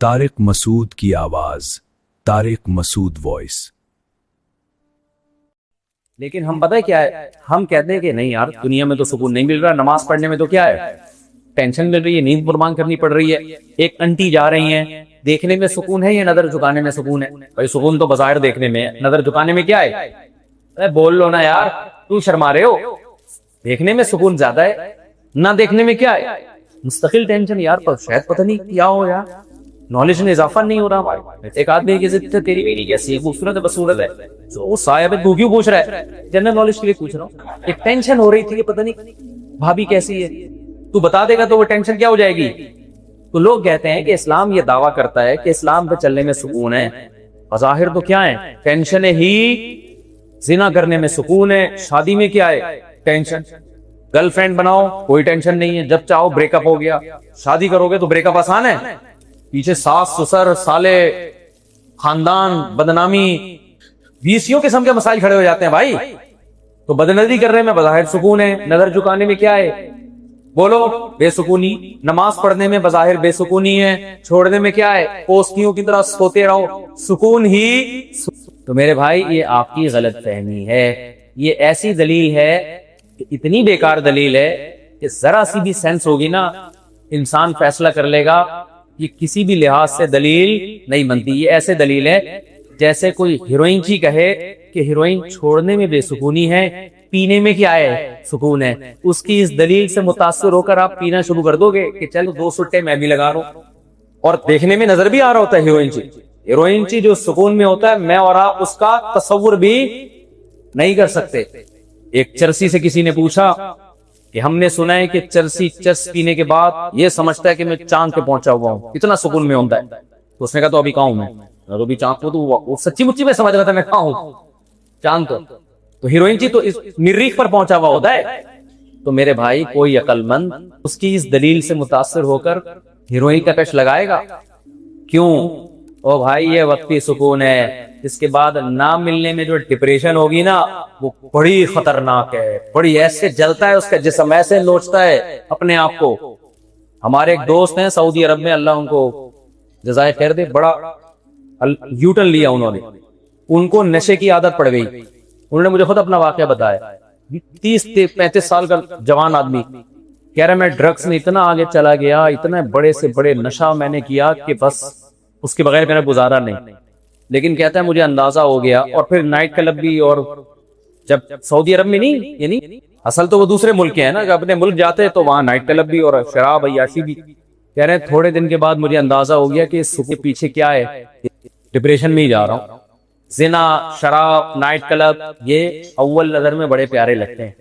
طارق مسعود کی آواز، طارق مسعود وائس۔ لیکن ہم پتہ کیا ہے، ہم کہتے ہیں کہ نہیں یار دنیا میں تو سکون نہیں مل رہا، نماز پڑھنے میں تو کیا ہے ٹینشن مل رہی ہے، نیند قربان کرنی پڑ رہی ہے، ایک انٹی جا رہی ہیں، دیکھنے میں سکون ہے یا نظر جھکانے میں سکون ہے؟ بھائی سکون تو بظاہر دیکھنے میں ہے، نظر جھکانے میں کیا ہے؟ اے بول لو نا یار، تو شرما رہے ہو، دیکھنے میں سکون زیادہ ہے، نہ دیکھنے میں کیا ہے؟ مستقل ٹینشن یار، پر شاید پتہ نہیں کیا ہو یار، نالج میں اضافہ نہیں ہو رہا ہمارے۔ ایک آدمی کی عزت تیری میری کیسی ہے، خوبصورت ہے بصورت ہے، تو وہ صاحب ہے تو کیوں پوچھ رہا ہے؟ جنرل نالج کے لیے پوچھ رہا ہوں۔ ایک ٹینشن ہو رہی تھی کہ پتہ نہیں بھابھی کیسی ہے، تو بتا دے گا تو وہ ٹینشن کیا ہو جائے گی؟ تو لوگ کہتے ہیں کہ اسلام یہ دعویٰ کرتا ہے کہ اسلام پہ چلنے میں سکون ہے، بظاہر تو کیا ہے ٹینشن ہی، زنا کرنے میں سکون ہے، شادی میں کیا ہے ٹینشن، گرل فرینڈ بناؤ کوئی ٹینشن نہیں ہے، جب چاہو بریک اپ ہو گیا، شادی کرو گے تو بریک اپ آسان ہے، پیچھے ساس سسر سالے خاندان بدنامی 20 قسم کے مسائل کھڑے ہو جاتے ہیں بھائی۔ تو بدنظری کرنے میں بظاہر سکون ہے، نظر جھکانے میں کیا ہے؟ بولو بے سکونی، نماز پڑھنے میں بظاہر بے سکونی ہے، چھوڑنے میں کیا ہے پوستیوں کی طرح سوتے رہو، سکون ہی۔ تو میرے بھائی یہ آپ کی غلط فہمی ہے، یہ ایسی دلیل ہے، اتنی بیکار دلیل ہے کہ ذرا سی بھی سینس ہوگی نا انسان فیصلہ کر لے گا، یہ کسی بھی لحاظ سے دلیل نہیں بنتی۔ یہ ایسے دلیل ہے جیسے کوئی ہیروئن چی کہے کہ ہیروئن چھوڑنے میں بے سکونی ہے، پینے میں کیا ہے سکون ہے، اس کی اس دلیل سے متاثر ہو کر آپ پینا شروع کر دو گے کہ چل 2 سٹے میں بھی لگا رہا ہوں، اور دیکھنے میں نظر بھی آ رہا ہوتا ہے ہیروئن چی جو سکون میں ہوتا ہے، میں اور آپ اس کا تصور بھی نہیں کر سکتے۔ ایک چرسی سے کسی نے پوچھا کہ ہم نے سنا ہے کہ چرسی چرس پینے کے بعد یہ سمجھتا ہے کہ میں چاند پہ پہنچا ہوا ہوں، اتنا سکون میں ہوتا ہے۔ تو اس نے کہا تو ابھی کہاں ہوں میں تو بھی چاند کو، تو وہ سچی مچی میں سمجھ رہا تھا میں کہاں ہوں چاند تو ہیروئن چی تو اس مریخ پر پہنچا ہوا ہوتا ہے۔ تو میرے بھائی کوئی عقل مند اس کی اس دلیل سے متاثر ہو کر ہیروئن کا پیش لگائے گا؟ کیوں؟ او بھائی یہ وقتی سکون ہے، اس کے بعد نہ ملنے میں جو ڈپریشن ہوگی نا وہ بڑی خطرناک ہے، بڑی ایسے جلتا ہے اس کا جسم، ایسے نوچتا ہے اپنے آپ کو۔ ہمارے ایک دوست ہیں سعودی عرب میں، اللہ ان کو جزائے خیر دے، بڑا یو ٹرن لیا انہوں نے، ان کو نشے کی عادت پڑ گئی۔ انہوں نے مجھے خود اپنا واقعہ بتایا، 30-35 سال کا جوان آدمی کہہ رہا میں ڈرگس میں اتنا آگے چلا گیا، اتنا بڑے سے بڑے نشہ میں نے کیا کہ بس اس کے بغیر میرا گزارا نہیں۔ لیکن کہتا ہے مجھے اندازہ ہو گیا، اور پھر نائٹ کلب بھی، اور جب سعودی عرب میں نہیں، یعنی اصل تو وہ دوسرے ملک کے ہیں نا، جب اپنے ملک جاتے ہیں تو وہاں نائٹ کلب بھی اور شراب عیاشی بھی۔ کہہ رہے ہیں تھوڑے دن کے بعد مجھے اندازہ ہو گیا کہ اس کے پیچھے کیا ہے، ڈپریشن میں ہی جا رہا ہوں۔ زنا، شراب، نائٹ کلب یہ اول نظر میں بڑے پیارے لگتے ہیں،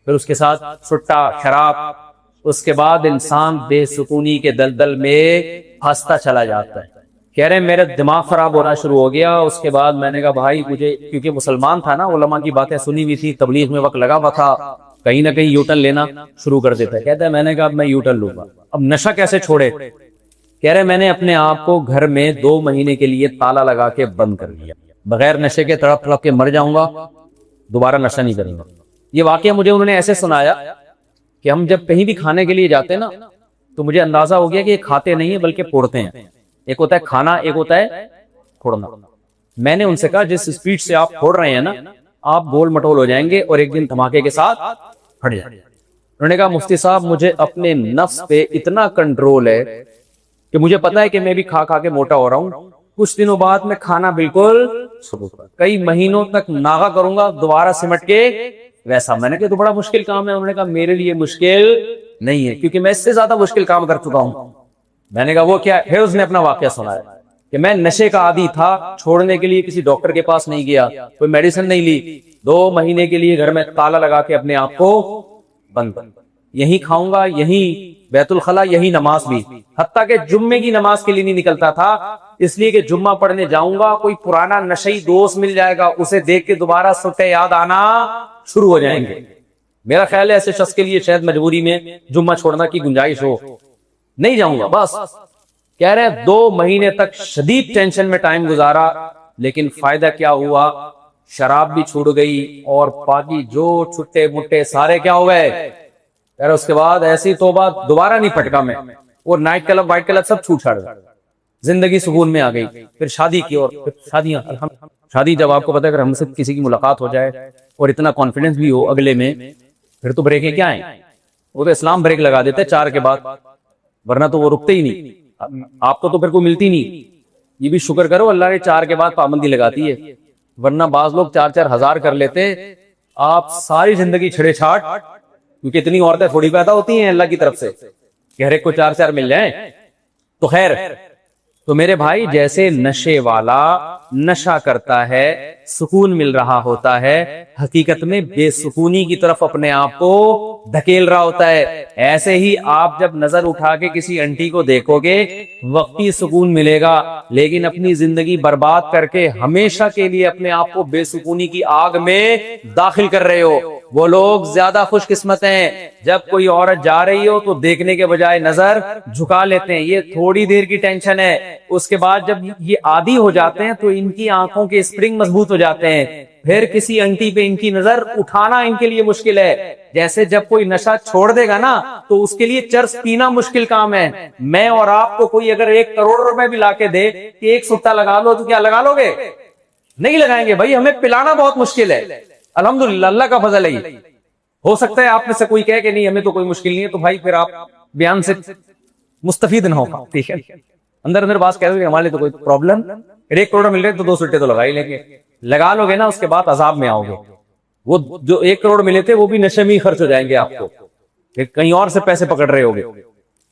پھر اس کے ساتھ سٹا، شراب، اس کے بعد انسان بے سکونی کے دلدل میں پھنستا چلا جاتا ہے۔ کہہ رہے ہیں میرا دماغ خراب ہونا شروع ہو گیا۔ اس کے بعد میں نے کہا بھائی مجھے، کیونکہ مسلمان تھا نا، علماء کی باتیں سنی ہوئی تھی، تبلیغ میں وقت لگا ہوا تھا، کہیں نہ کہیں یو ٹرن لینا شروع کر دیتا ہے۔ کہتا ہے میں نے کہا اب میں یو ٹرن لوں گا، اب نشہ کیسے چھوڑے؟ کہہ رہے میں نے اپنے آپ کو گھر میں 2 مہینے کے لیے تالا لگا کے بند کر لیا، بغیر نشے کے تڑپ تڑپ کے مر جاؤں گا، دوبارہ نشہ نہیں کروں گا۔ یہ واقعہ مجھے انہوں نے ایسے سنایا کہ ہم جب کہیں بھی کھانے کے لیے جاتے ہیں نا تو مجھے اندازہ ہو گیا کہ یہ کھاتے نہیں ہیں بلکہ پھوڑتے ہیں، ایک ہوتا ہے کھانا، ایک ہوتا ہے پھوڑنا۔ میں نے ان سے کہا جس سپیڈ سے آپ پھوڑ رہے ہیں نا آپ گول مٹول ہو جائیں گے اور ایک دن دھماکے کے ساتھ پھٹ جائیں گے۔ انہوں نے کہا مفتی صاحب مجھے اپنے نفس پہ اتنا کنٹرول ہے کہ مجھے پتا ہے کہ میں بھی کھا کھا کے موٹا ہو رہا ہوں، کچھ دنوں بعد میں کھانا بالکل کئی مہینوں تک ناغا کروں گا دوبارہ سمٹ کے ویسا۔ میں نے کہا تو بڑا مشکل کام ہے۔ انہوں نے کہا میرے لیے مشکل نہیں ہے کیونکہ میں اس سے زیادہ مشکل کام کر چکا ہوں۔ میں نے کہا وہ کیا ہے؟ اس نے اپنا واقعہ سنایا کہ میں نشے کا عادی تھا، چھوڑنے کے لیے کسی ڈاکٹر کے پاس نہیں گیا، کوئی میڈیسن نہیں لی، 2 مہینے کے لیے گھر میں تالا لگا کے اپنے آپ کو بند، یہی کھاؤں گا، یہی بیت الخلا، یہی نماز بھی، حتیٰ کہ جمعے کی نماز کے لیے نہیں نکلتا تھا، اس لیے کہ جمعہ پڑھنے جاؤں گا کوئی پرانا نشئی دوست مل جائے گا، اسے دیکھ کے دوبارہ سٹے یاد آنا شروع ہو جائیں گے۔ میرا خیال ہے ایسے شخص کے لیے شاید مجبوری میں جمعہ چھوڑنا کی گنجائش ہو، نہیں جاؤں گا بس۔ کہہ رہے ہیں 2 مہینے تک شدید ٹینشن میں ٹائم گزارا، لیکن فائدہ کیا ہوا؟ شراب بھی چھوڑ گئی اور باقی جو چھٹے مٹے سارے کیا ہو گئے۔ کہہ رہے اس کے بعد ایسی توبہ دوبارہ نہیں پھٹکا میں، اور نائٹ کلب وائٹ کلب سب چھوٹ چھاڑ گیا۔ زندگی سکون میں آ گئی. پھر شادی کی اور پھر شادیاں. شادی جب آپ کو پتا ہے اگر ہم سے کسی کی ملاقات ہو جائے اور اتنا کانفیڈنس بھی ہو اگلے میں, پھر تو بریکیں کیا ہیں, وہ تو اسلام بریک لگا دیتے 4 کے بعد, ورنہ تو وہ رکتے ہی نہیں. آپ کو تو پھر کوئی ملتی نہیں. یہ بھی شکر کرو اللہ کے 4 کے بعد پابندی لگاتی ہے, ورنہ بعض لوگ 4-4 ہزار کر لیتے. آپ ساری زندگی چھڑے چھاٹ, کیونکہ اتنی عورتیں تھوڑی پیدا ہوتی ہیں اللہ کی طرف سے کہ ہر ایک کو 4-4 مل جائیں. تو خیر, تو میرے بھائی جیسے نشے والا نشہ کرتا ہے سکون مل رہا ہوتا ہے, حقیقت میں بے سکونی کی طرف اپنے آپ کو دھکیل رہا ہوتا ہے. ایسے ہی آپ جب نظر اٹھا کے کسی انٹی کو دیکھو گے وقتی سکون ملے گا, لیکن اپنی زندگی برباد کر کے ہمیشہ کے لیے اپنے آپ کو بے سکونی کی آگ میں داخل کر رہے ہو. وہ لوگ زیادہ خوش قسمت ہیں جب کوئی عورت جا رہی ہو تو دیکھنے کے بجائے نظر جھکا لیتے ہیں. یہ تھوڑی دیر کی ٹینشن ہے, اس کے بعد جب یہ عادی ہو جاتے ہیں تو ان کی آنکھوں کے اسپرنگ مضبوط ہو جاتے ہیں, پھر کسی انٹی پہ ان کی نظر اٹھانا ان کے لیے مشکل ہے. جیسے جب کوئی نشہ چھوڑ دے گا نا تو اس کے لیے چرس پینا مشکل کام ہے. میں اور آپ کو کوئی اگر 1 کروڑ روپے بھی لا کے دے کہ ایک سٹا لگا لو, تو کیا لگا لو گے؟ نہیں لگائیں گے بھائی, ہمیں پلانا بہت مشکل ہے. الحمدللہ اللہ کا فضل ہے. ہو سکتا ہے آپ میں سے کوئی کہے کہ نہیں ہمیں تو کوئی مشکل نہیں ہے, تو بھائی پھر آپ بیان سے مستفید نہ ہوگا. ٹھیک ہے, اندر اندر بات کہہ دو کہ ہمارے لیے تو کوئی پرابلم, 1 کروڑ مل رہے تو 2 سٹے تو لگا ہی لیں گے. لگا لو گے نا, اس کے بعد عذاب میں آؤ گے. وہ جو 1 کروڑ ملے تھے وہ بھی نشے میں خرچ ہو جائیں گے آپ کو, کہ کہیں اور سے پیسے پکڑ رہے ہوگے.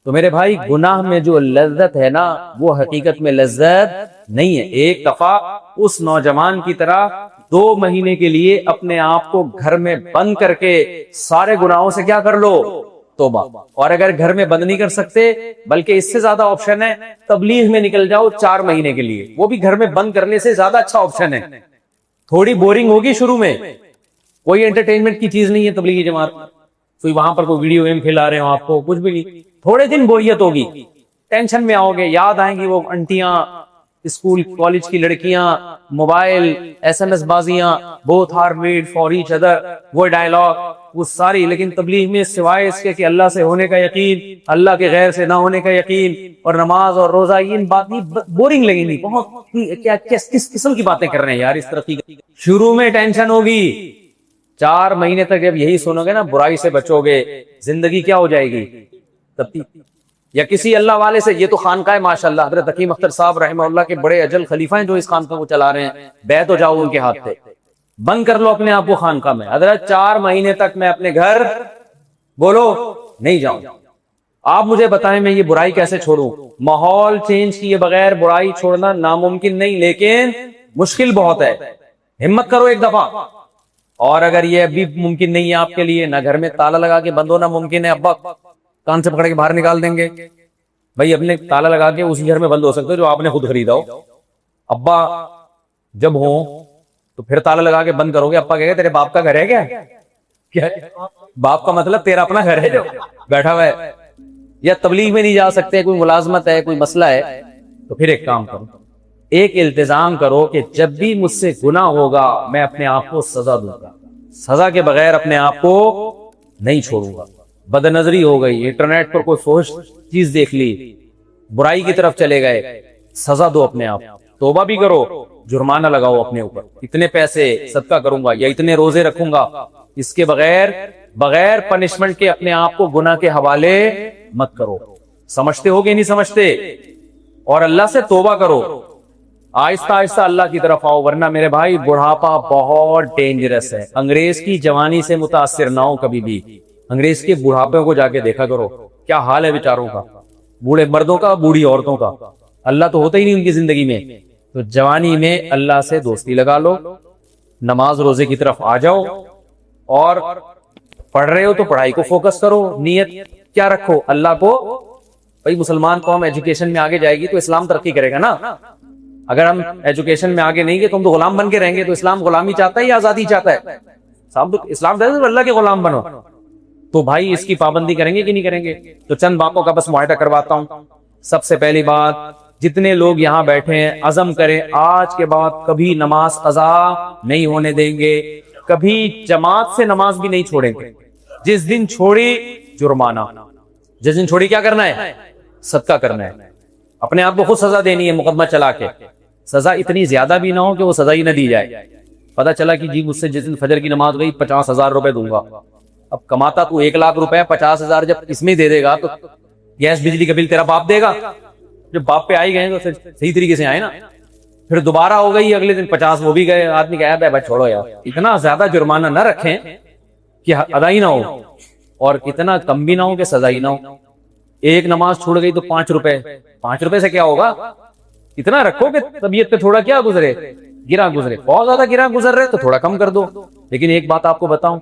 تو میرے بھائی گناہ میں جو لذت ہے نا وہ حقیقت میں لذت نہیں ہے. ایک دفعہ اس نوجوان کی طرح 2 مہینے کے لیے اپنے آپ کو گھر میں بند کر کے سارے گناہوں سے کیا کر لو, توبہ. اور اگر گھر میں بند نہیں کر سکتے بلکہ اس سے زیادہ آپشن ہے, تبلیغ میں نکل جاؤ 4 مہینے کے لیے. وہ بھی گھر میں بند کرنے سے زیادہ اچھا آپشن ہے. تھوڑی بورنگ ہوگی شروع میں, کوئی انٹرٹینمنٹ کی چیز نہیں ہے تبلیغی جماعت, کوئی وہاں پر کوئی ویڈیو گیم کھلا رہے ہو آپ کو, کچھ بھی نہیں. تھوڑے دن بوریت ہوگی, ٹینشن میں آؤ گے, یاد آئیں گی وہ انٹیاں, اسکول کالج کی لڑکیاں, mobile, SMS بازیاں, both are made for each other, وہ ڈائلاگ, وہ ساری. لیکن تبلیغ میں سوائے اس کے کہ اللہ سے ہونے کا یقین, اللہ کے غیر سے نہ ہونے کا یقین, اور نماز اور روزہ, یہ بات نہیں, بورنگ لگیں گی بہت. کیا کس قسم کی باتیں کر رہے ہیں یار اس طرح کی. شروع میں ٹینشن ہوگی, 4 مہینے تک جب یہی سنو گے نا برائی سے بچو گے, زندگی کیا ہو جائے گی تب. یا کسی اللہ والے سے, یہ تو خانقاہ ماشاءاللہ حضرت حکیم اختر صاحب رحمہ اللہ کے بڑے اجل خلیفہ ہیں جو اس خانقاہ کو چلا رہے ہیں, بیعت ہو جاؤ ان کے ہاتھ پہ, بند کر لو اپنے آپ کو خانقاہ میں. حضرت 4 مہینے تک میں اپنے گھر بولو نہیں جاؤں. آپ مجھے بتائیں میں یہ برائی کیسے چھوڑوں؟ ماحول چینج کیے بغیر برائی چھوڑنا ناممکن نہیں, لیکن مشکل بہت ہے. ہمت کرو ایک دفعہ. اور اگر یہ ابھی ممکن نہیں ہے آپ کے لیے, نہ گھر میں تالا لگا کے بند ہونا ممکن ہے, ابا کان سے پکڑ کے باہر نکال دیں گے, بھائی اپنے تالا لگا کے اسی گھر میں بند ہو سکتے جو آپ نے خود خریدا ہو. ابا جب ہو تو پھر تالا لگا کے بند کرو گے. ابا کہے گا تیرے باپ کا گھر ہے کیا؟ باپ کا مطلب تیرا اپنا گھر ہے جو بیٹھا ہوا ہے. یا تبلیغ میں نہیں جا سکتے, کوئی ملازمت ہے, کوئی مسئلہ ہے, تو پھر ایک کام کرو, ایک التزام کرو کہ جب بھی مجھ سے گناہ ہوگا میں اپنے آپ کو سزا دوں گا, سزا کے بغیر اپنے آپ کو نہیں چھوڑوں گا. بد نظری ہو گئی, انٹرنیٹ پر کوئی فحش چیز دیکھ لی, برائی کی طرف چلے گئے, سزا دو اپنے آپ. توبہ بھی کرو, جرمانہ لگاؤ اپنے اوپر, اتنے پیسے صدقہ کروں گا یا اتنے روزے رکھوں گا. اس کے بغیر پنشمنٹ کے اپنے آپ کو گناہ کے حوالے مت کرو. سمجھتے ہو کہ نہیں سمجھتے؟ اور اللہ سے توبہ کرو, آہستہ آہستہ اللہ کی طرف آؤ. ورنہ میرے بھائی بڑھاپا بہت ڈینجرس ہے. انگریز کی جوانی سے متاثر نہ ہو کبھی بھی. انگریز کے بڑھاپے کو جا کے دیکھا کرو, کیا حال ہے بیچاروں کا, بوڑھے مردوں کا, بوڑھی عورتوں کا. اللہ تو ہوتا ہی نہیں ان کی زندگی میں. تو جوانی میں اللہ سے دوستی لگا لو, نماز روزے کی طرف آ جاؤ, اور پڑھ رہے ہو تو پڑھائی کو فوکس کرو. نیت کیا رکھو؟ اللہ کو. بھائی مسلمان قوم ایجوکیشن میں آگے جائے گی تو اسلام ترقی کرے گا نا. اگر ہم ایجوکیشن میں آگے نہیں گے تو ہم تو غلام بن کے رہیں گے. تو اسلام غلامی چاہتا ہے یا آزادی چاہتا ہے؟ اسلام چاہتا ہے اللہ کے غلام بنو. تو بھائی اس کی پابندی کریں گے کہ نہیں کریں گے؟ تو چند باتوں کا بس معاہدہ کرواتا ہوں. سب سے پہلی بات, جتنے لوگ یہاں بیٹھے ہیں عزم کریں آج کے بعد کبھی نماز قضا نہیں ہونے دیں گے, کبھی جماعت سے نماز بھی نہیں چھوڑیں گے. جس دن چھوڑی جرمانہ, جس دن چھوڑی کیا کرنا ہے؟ صدقہ کرنا ہے. اپنے آپ کو خود سزا دینی ہے مقدمہ چلا کے، سزا اتنی زیادہ بھی نہ ہو کہ وہ سزا ہی نہ دی جائے. پتا چلا کہ جی مجھ سے جس دن فجر کی نماز گئی 50,000 روپے دوں گا. اب کماتا تو 1,00,000 روپے، 50,000 جب اس میں دے دے گا تو گیس بجلی کا بل تیرا باپ دے گا. جب باپ پہ آئی گئے تو صحیح طریقے سے آئے نا. پھر دوبارہ ہو گئی اگلے دن 50 وہ بھی گئے. آدمی کہا بھائی چھوڑو یار، اتنا زیادہ جرمانہ نہ رکھیں کہ ادا ہی نہ ہو، اور اتنا کم بھی نہ ہو کہ سزا ہی نہ ہو. ایک نماز چھوڑ گئی تو 5 روپے، 5 روپے سے کیا ہوگا؟ اتنا رکھو کہ طبیعت پہ تھوڑا کیا گزرے، گرا گزرے. بہت زیادہ گرا گزر رہے تو تھوڑا کم کر دو. لیکن ایک بات آپ کو بتاؤں،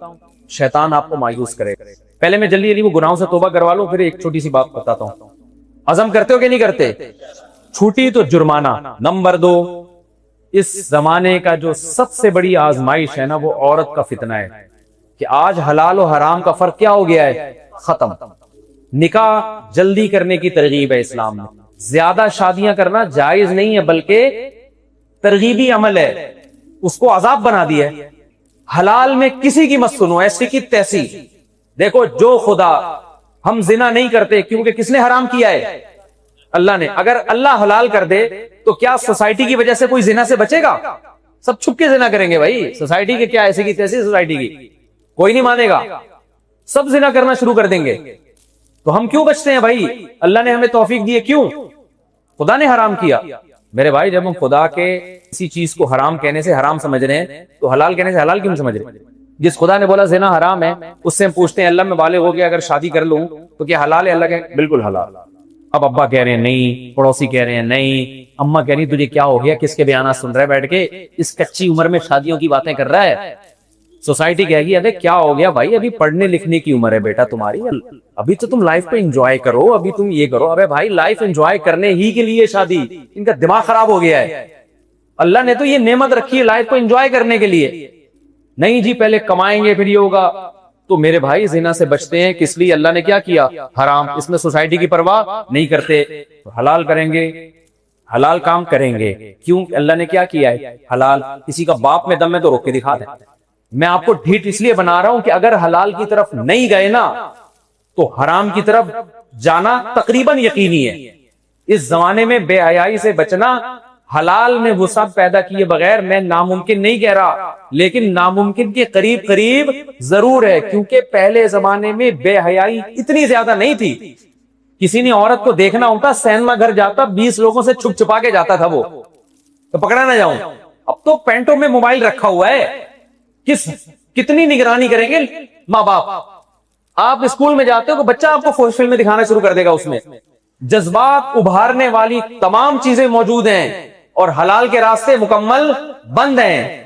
شیطان آپ کو مایوس کرے. پہلے میں جلدی وہ گناہوں سے توبہ کروا لوں، پھر ایک چھوٹی سی بات بتاتا ہوں. عزم کرتے ہو کہ نہیں کرتے؟ چھوٹی تو جرمانہ. نمبر 2، اس زمانے کا جو سب سے بڑی آزمائش ہے نا، وہ عورت کا فتنہ ہے. کہ آج حلال و حرام کا فرق کیا ہو گیا ہے؟ ختم. نکاح جلدی کرنے کی ترغیب ہے اسلام میں. زیادہ شادیاں کرنا جائز نہیں ہے، بلکہ ترغیبی عمل ہے. اس کو عذاب بنا دیا ہے. حلال میں کسی کی مت سنو، ایسی کی تیسی. دیکھو جو خدا، ہم زنا نہیں کرتے کیونکہ کس نے حرام کیا ہے؟ اللہ نے. اگر اللہ حلال کر دے تو کیا سوسائٹی کی وجہ سے کوئی زنا سے بچے گا؟ سب چھپ کے زنا کریں گے بھائی. سوسائٹی کے کیا ایسی کی تیسی سوسائٹی کی، کوئی نہیں مانے گا، سب زنا کرنا شروع کر دیں گے. تو ہم کیوں بچتے ہیں بھائی؟ اللہ نے ہمیں توفیق دی ہے، کیوں؟ خدا نے حرام کیا. میرے بھائی جب ہم خدا کے کسی چیز کو حرام کہنے سے حرام سمجھ رہے ہیں تو حلال کہنے سے حلال کیوں سمجھ رہے ہیں؟ جس خدا نے بولا زنا حرام ہے، اس سے ہم پوچھتے ہیں اللہ میں بالغ ہو گیا اگر شادی کر لوں تو کیا حلال ہے؟ اللہ کہ بالکل حلال. اب ابا کہہ رہے ہیں نہیں، پڑوسی کہہ رہے ہیں نہیں، اماں کہہ رہی تجھے کیا ہو گیا، کس کے بیانات سن رہا ہے بیٹھ کے، اس کچی عمر میں شادیوں کی باتیں کر رہا ہے. سوسائٹی کہے گی ارے کیا ہو گیا بھائی، ابھی پڑھنے لکھنے کی عمر ہے بیٹا تمہاری، ابھی تو تم لائف کو انجوائے کرو، ابھی تم یہ کرو. ابے بھائی لائف انجوائے کرنے ہی کے لیے شادی، ان کا دماغ خراب ہو گیا ہے. اللہ نے تو یہ نعمت رکھی ہے لائف کو انجوائے کرنے کے لیے. نہیں جی پہلے کمائیں گے پھر یہ ہوگا. تو میرے بھائی زنا سے بچتے ہیں کس لیے؟ اللہ نے کیا کیا؟ حرام. اس میں سوسائٹی کی پرواہ نہیں کرتے. تو حلال کریں گے، حلال کام کریں گے. کیوں؟ اللہ نے کیا کیا ہے؟ حلال. کسی کا باپ میں دم ہے تو روک کے دکھا دیں. میں آپ کو ڈھیٹ اس لیے بنا رہا ہوں کہ اگر حلال کی طرف نہیں گئے نا تو حرام کی طرف جانا تقریباً یقینی ہے. اس زمانے میں بے حیائی سے بچنا، حلال میں وسعت پیدا کیے بغیر، میں ناممکن نہیں کہہ رہا، لیکن ناممکن کے قریب قریب ضرور ہے. کیونکہ پہلے زمانے میں بے حیائی اتنی زیادہ نہیں تھی. کسی نے عورت کو دیکھنا ہوتا سینما گھر جاتا، 20 لوگوں سے چھپ چھپا کے جاتا تھا وہ، تو پکڑا نہ جاؤں. اب تو پینٹوں میں موبائل رکھا ہوا ہے، کتنی نگرانی کریں گے ماں باپ. آپ اسکول میں جاتے ہو تو بچہ آپ کو فوش فلم دکھانا شروع کر دے گا، اس میں جذبات ابھارنے والی تمام چیزیں موجود ہیں اور حلال کے راستے مکمل بند ہیں.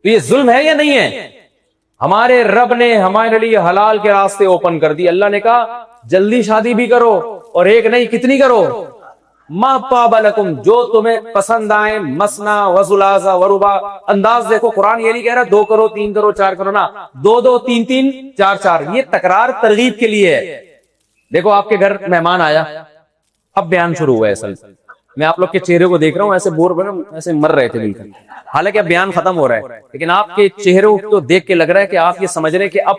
تو یہ ظلم ہے یا نہیں ہے؟ ہمارے رب نے ہمارے لیے حلال کے راستے اوپن کر دی. اللہ نے کہا جلدی شادی بھی کرو، اور ایک نہیں کتنی کرو. ما طاب لکم، جو تمہیں پسند آئے، مسنا وثلاث ورباع. انداز دیکھو، قرآن یہ نہیں کہہ رہا 2 کرو 3 کرو 4 کرو، نا 2 2 3 3 4 4. یہ تکرار ترغیب کے لیے ہے. دیکھو آپ کے گھر مہمان آیا، اب بیان شروع ہوا ہے. اصل میں آپ لوگ کے چہرے کو دیکھ رہا ہوں، ایسے بور بنا ایسے مر رہے تھے بالکل، حالانکہ اب بیان ختم ہو رہا ہے. لیکن آپ کے چہروں کو دیکھ کے لگ رہا ہے کہ آپ یہ سمجھ رہے ہیں کہ اب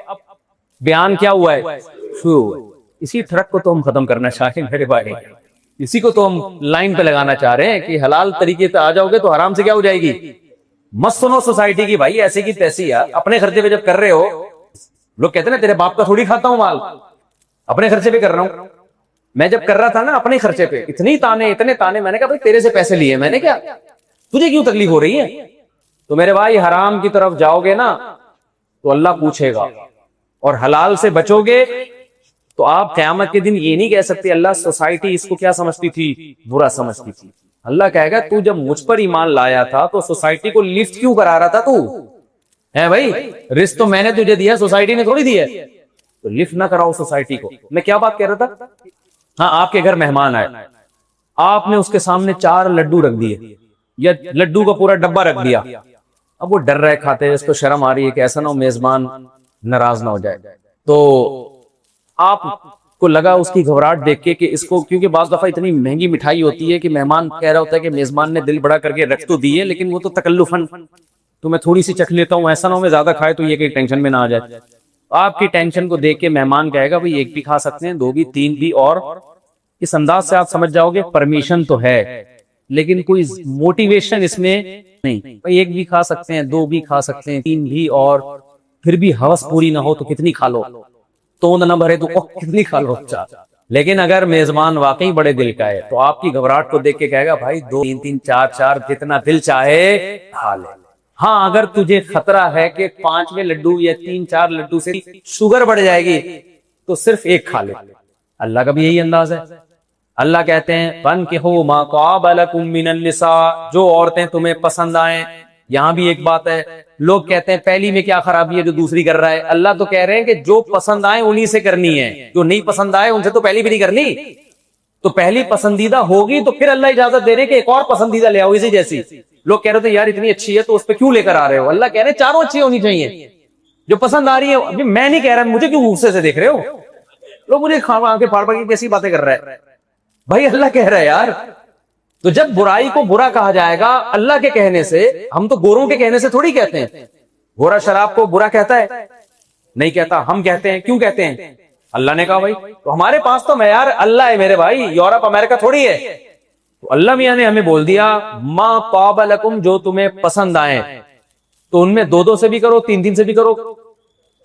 بیان کیا ہوا ہے، شروع ہوا ہے. اسی ٹرک کو تو ہم ختم کرنا چاہتے ہیں میرے بھائی، اسی کو تو ہم لائن پہ لگانا چاہ رہے ہیں کہ حلال طریقے سے آ جاؤ گے تو حرام سے کیا ہو جائے گی. مت سنو سوسائٹی کی بھائی ایسے کی تیسی. اپنے خرچے پہ جب کر رہے ہو، لوگ کہتے ہیں نا تیرے باپ کا تھوڑی کھاتا ہوں مال، اپنے خرچے پہ کر رہا ہوں. میں جب کر رہا تھا نا اپنے خرچے پہ، اتنے تانے، میں نے کہا بھائی تیرے سے پیسے لیے میں نے، کیا تجھے کیوں تکلیف ہو رہی ہے؟ تو میرے بھائی حرام کی طرف جاؤ گے نا تو اللہ پوچھے گا، اور حلال سے بچو گے تو آپ قیامت کے دن یہ نہیں کہہ سکتے اللہ سوسائٹی اس کو کیا سمجھتی تھی، برا سمجھتی تھی. اللہ کہے گا تو جب مجھ پر ایمان لایا تھا تو سوسائٹی کو لفٹ کیوں کرا رہا تھا تو ہے بھائی؟ رزق تو میں نے تجھے دیا، سوسائٹی نے تھوڑی دیا. تو لفٹ نہ کراؤ سوسائٹی کو. میں کیا بات کہہ رہا تھا؟ ہاں، آپ کے گھر مہمان آئے، آپ نے اس کے سامنے 4 لڈو رکھ دیے یا لڈو کا پورا ڈبہ رکھ دیا. اب وہ ڈر رہے کھاتے، اس کو شرم آ رہی ہے کہ ایسا نہ ہو میزبان ناراض نہ ہو جائے. تو آپ کو لگا اس کی گھبراہٹ دیکھ کے کہ اس کو، کیونکہ بعض دفعہ اتنی مہنگی مٹھائی ہوتی ہے کہ مہمان کہہ رہا ہوتا ہے کہ میزبان نے دل بڑا کر کے رکھ تو دی ہے لیکن وہ تو تکلفاً تو میں تھوڑی سی چکھ لیتا ہوں، ایسا نہ ہو میں زیادہ کھائے تو یہ کہ ٹینشن میں نہ آ جائے. آپ کی ٹینشن کو دیکھ کے مہمان کہے گا بھئی 1 بھی کھا سکتے ہیں، 2 بھی 3 بھی، اور اس انداز سے آپ سمجھ جاؤ گے پرمیشن تو ہے لیکن کوئی موٹیویشن اس میں نہیں. ایک بھی کھا سکتے ہیں, دو بھی کھا سکتے ہیں, تین بھی, اور پھر بھی ہوس پوری نہ ہو تو کتنی کھا لو, توند نہ بھرے تو کتنی کھا لو. لیکن اگر میزبان واقعی بڑے دل کا ہے تو آپ کی گھبراہٹ کو دیکھ کے کہے گا بھائی 2 3 4 4 جتنا دل چاہے کھا لے. ہاں اگر تجھے خطرہ ہے کہ 5ویں لڈو یا 3 4 لڈو سے شوگر بڑھ جائے گی تو صرف ایک کھا لے. اللہ کا بھی یہی انداز ہے. اللہ کہتے ہیں فَانْكِحُوا مَا طَابَ لَكُم مِّنَ النِّسَاءِ, جو عورتیں تمہیں پسند آئیں. یہاں بھی ایک بات ہے, لوگ کہتے ہیں پہلی میں کیا خرابی ہے جو دوسری کر رہا ہے. اللہ تو کہہ رہے ہیں کہ جو پسند آئے انہی سے کرنی ہے, جو نہیں پسند آئے ان سے تو پہلی بھی نہیں کرنی. تو پہلی پسندیدہ ہوگی تو پھر اللہ اجازت دے رہے ہیں کہ ایک اور پسندیدہ لے آؤ اسی جیسی. لوگ کہہ رہے تھے یار اتنی اچھی ہے تو اس پہ کیوں لے کر آ رہے ہو. اللہ کہہ رہے ہیں چاروں اچھی ہونی چاہیے, جو پسند آ رہی ہے. ابھی میں نہیں کہہ رہا, مجھے کیوں غصے سے دیکھ رہے ہو لوگ, مجھے آنکھیں پھاڑ پھاڑ کے کیسی باتیں کر رہا ہے بھائی. اللہ کہہ رہا ہے یار, تو جب برائی کو برا کہا جائے گا اللہ کے کہنے سے, ہم تو گوروں کے کہنے سے تھوڑی کہتے ہیں. گورا شراب کو برا کہتا ہے؟ نہیں کہتا, ہم کہتے ہیں. کیوں کہتے ہیں؟ اللہ نے کہا بھائی. تو ہمارے پاس تو معیار اللہ ہے میرے بھائی, یورپ امریکہ تھوڑی ہے. تو اللہ میاں نے ہمیں بول دیا ما طاب لکم, جو تمہیں پسند آئے تو ان میں 2 2 سے بھی کرو, 3 3 سے بھی کرو,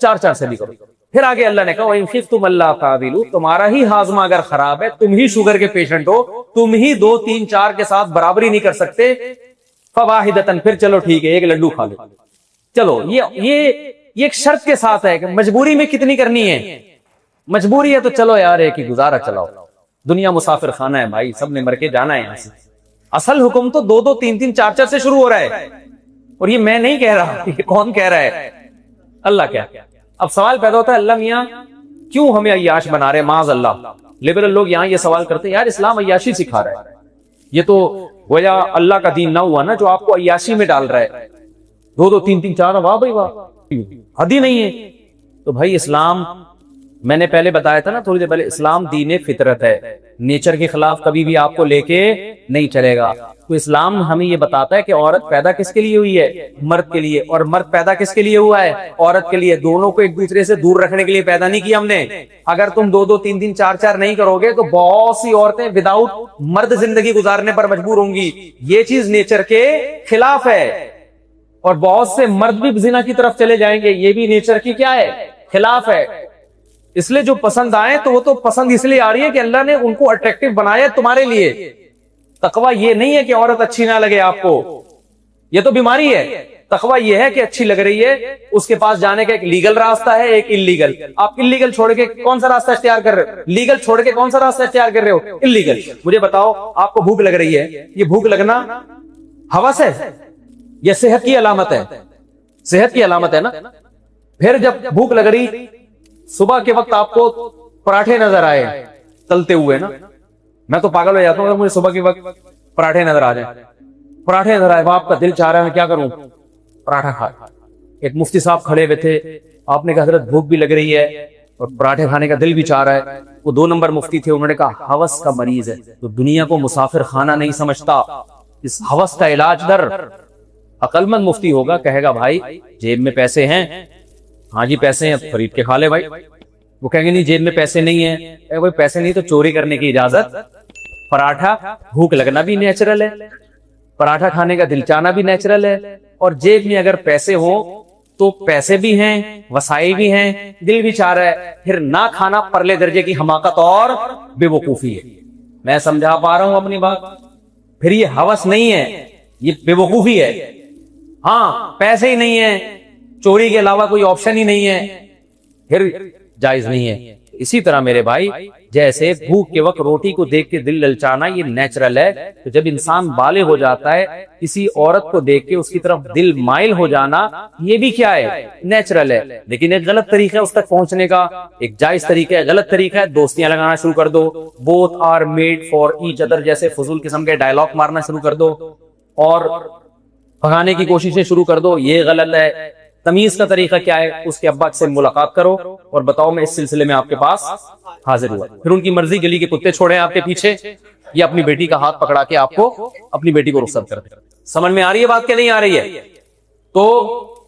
4 4 سے بھی کرو. پھر آگے اللہ نے کہا وَإِنْ خِفْتُمْ أَلَّا تَعْدِلُوا, تمہارا ہی ہاضمہ اگر خراب ہے, تم ہی شوگر کے پیشنٹ ہو, تم ہی 2 3 4 کے ساتھ برابری نہیں کر سکتے, فواحدتاً, پھر چلو ٹھیک ہے ایک لڈو کھا لو. چلو یہ ایک شرط کے ساتھ ہے کہ مجبوری میں کتنی کرنی ہے. مجبوری ہے تو چلو یار ایک ہی گزارا چلاؤ. دنیا مسافر خانہ ہے بھائی, سب نے مر کے جانا ہے یہاں سے. اصل حکم تو 2 2 3 3 4 4 سے شروع ہو رہا ہے, اور یہ میں نہیں کہہ رہا, یہ کون کہہ رہا ہے؟ اللہ کیا. اب سوال پیدا ہوتا ہے اللہ میاں کیوں ہمیں عیاش بنا رہے؟ معاذ اللہ, لبرل لوگ یہاں یہ سوال کرتے ہیں یار اسلام عیاشی سکھا رہا ہے, یہ تو گویا اللہ کا دین نہ ہوا نا جو آپ کو عیاشی میں ڈال رہا ہے. 2 2 3 3 4, واہ بھائی واہ, حد ہی نہیں ہے. تو بھائی اسلام, میں نے پہلے بتایا تھا نا تھوڑی دیر پہلے, اسلام دین فطرت ہے, نیچر کے خلاف کبھی بھی آپ کو لے کے نہیں چلے گا. تو اسلام ہمیں یہ بتاتا ہے کہ عورت پیدا کس کے لیے ہوئی ہے؟ مرد کے لیے. اور مرد پیدا کس کے لیے ہوا ہے؟ عورت کے لیے. دونوں کو ایک دوسرے سے دور رکھنے کے لیے پیدا نہیں کیا ہم نے. اگر تم 2 2 3 3 4 4 نہیں کرو گے تو بہت سی عورتیں وداؤٹ مرد زندگی گزارنے پر مجبور ہوں گی. یہ چیز نیچر کے خلاف ہے. اور بہت سے مرد بھی زنا کی طرف چلے جائیں گے, یہ بھی نیچر کی کیا ہے؟ خلاف ہے. اس لیے جو پسند آئے تو وہ تو پسند اس لیے آ رہی ہے کہ اللہ نے ان کو اٹریکٹیو بنایا تمہارے لیے. تقوی یہ نہیں ہے کہ عورت اچھی نہ لگے آپ کو, یہ تو بیماری ہے. تقوی یہ ہے کہ اچھی لگ رہی ہے, اس کے پاس جانے کا ایک لیگل راستہ ہے, ایک اللیگل. آپ اللیگل چھوڑ کے کون سا راستہ اختیار کر رہے ہو؟ لیگل چھوڑ کے کون سا راستہ اختیار کر رہے ہو؟ اللیگل. مجھے بتاؤ آپ کو بھوک لگ رہی ہے, یہ بھوک لگنا ہوس ہے یا صحت کی علامت ہے؟ صحت کی علامت ہے نا. پھر جب بھوک لگ رہی, صبح کے وقت آپ کو پراٹھے نظر آئے تلتے ہوئے نا, میں تو پاگل ہو جاتا ہوں اگر مجھے صبح کے وقت پراٹھے نظر آ جائیں. پراٹھے نظر آئے, آپ کا دل چاہ رہا ہے میں کیا کروں؟ پراٹھا کھا. ایک مفتی صاحب کھڑے ہوئے تھے, آپ نے کہا حضرت بھوک بھی لگ رہی ہے اور پراٹھے کھانے کا دل بھی چاہ رہا ہے. وہ 2 نمبر مفتی تھے, انہوں نے کہا ہوس کا مریض ہے, تو دنیا کو مسافر خانہ نہیں سمجھتا, اس ہوس کا علاج در. عقل مند مفتی ہوگا, کہے گا بھائی جیب میں پیسے ہیں, ہاں جی پیسے ہیں, خرید کے کھا لے بھائی. وہ کہیں گے نہیں جیب میں پیسے نہیں ہیں, کوئی پیسے نہیں تو چوری کرنے کی اجازت. پراٹھا بھوک لگنا بھی نیچرل ہے, پراٹھا کھانے کا دل چاہنا بھی نیچرل ہے, اور جیب میں اگر پیسے ہوں تو پیسے بھی ہیں, وسائل بھی ہیں, دل بھی چاہ رہا ہے. پھر نہ کھانا پرلے درجے کی حماقت اور بے وقوفی ہے. میں سمجھا پا رہا ہوں اپنی بات؟ پھر یہ ہوس نہیں ہے, یہ بے وقوفی ہے. ہاں پیسے ہی نہیں ہیں, چوری کے علاوہ کوئی آپشن ہی نہیں ہے, پھر جائز نہیں ہے. اسی طرح میرے بھائی جیسے بھوک کے وقت روٹی کو دیکھ کے دل للچانا یہ نیچرل ہے, تو جب انسان بالغ ہو جاتا ہے کسی عورت کو دیکھ کے اس کی طرف دل مائل ہو جانا یہ بھی کیا ہے؟ نیچرل ہے. لیکن ایک غلط طریقہ ہے اس تک پہنچنے کا, ایک جائز طریقہ ہے, غلط طریقہ ہے دوستیاں لگانا شروع کر دو, both are made for each other جیسے فضول قسم کے ڈائلاگ مارنا شروع کر دو اور بھگانے کی کوششیں شروع کر دو, یہ غلط ہے. تمیز کا طریقہ کیا ہے؟ اس کے ابا سے ملاقات کرو اور بتاؤ میں اس سلسلے میں آپ کے پاس حاضر ہوا. پھر ان کی مرضی, گلی کے کتے چھوڑے آپ کے پیچھے, یا اپنی بیٹی کا ہاتھ پکڑا کے آپ کو اپنی بیٹی کو رخصت کر دیں. سمجھ میں آ رہی ہے بات کہ نہیں آ رہی ہے؟ تو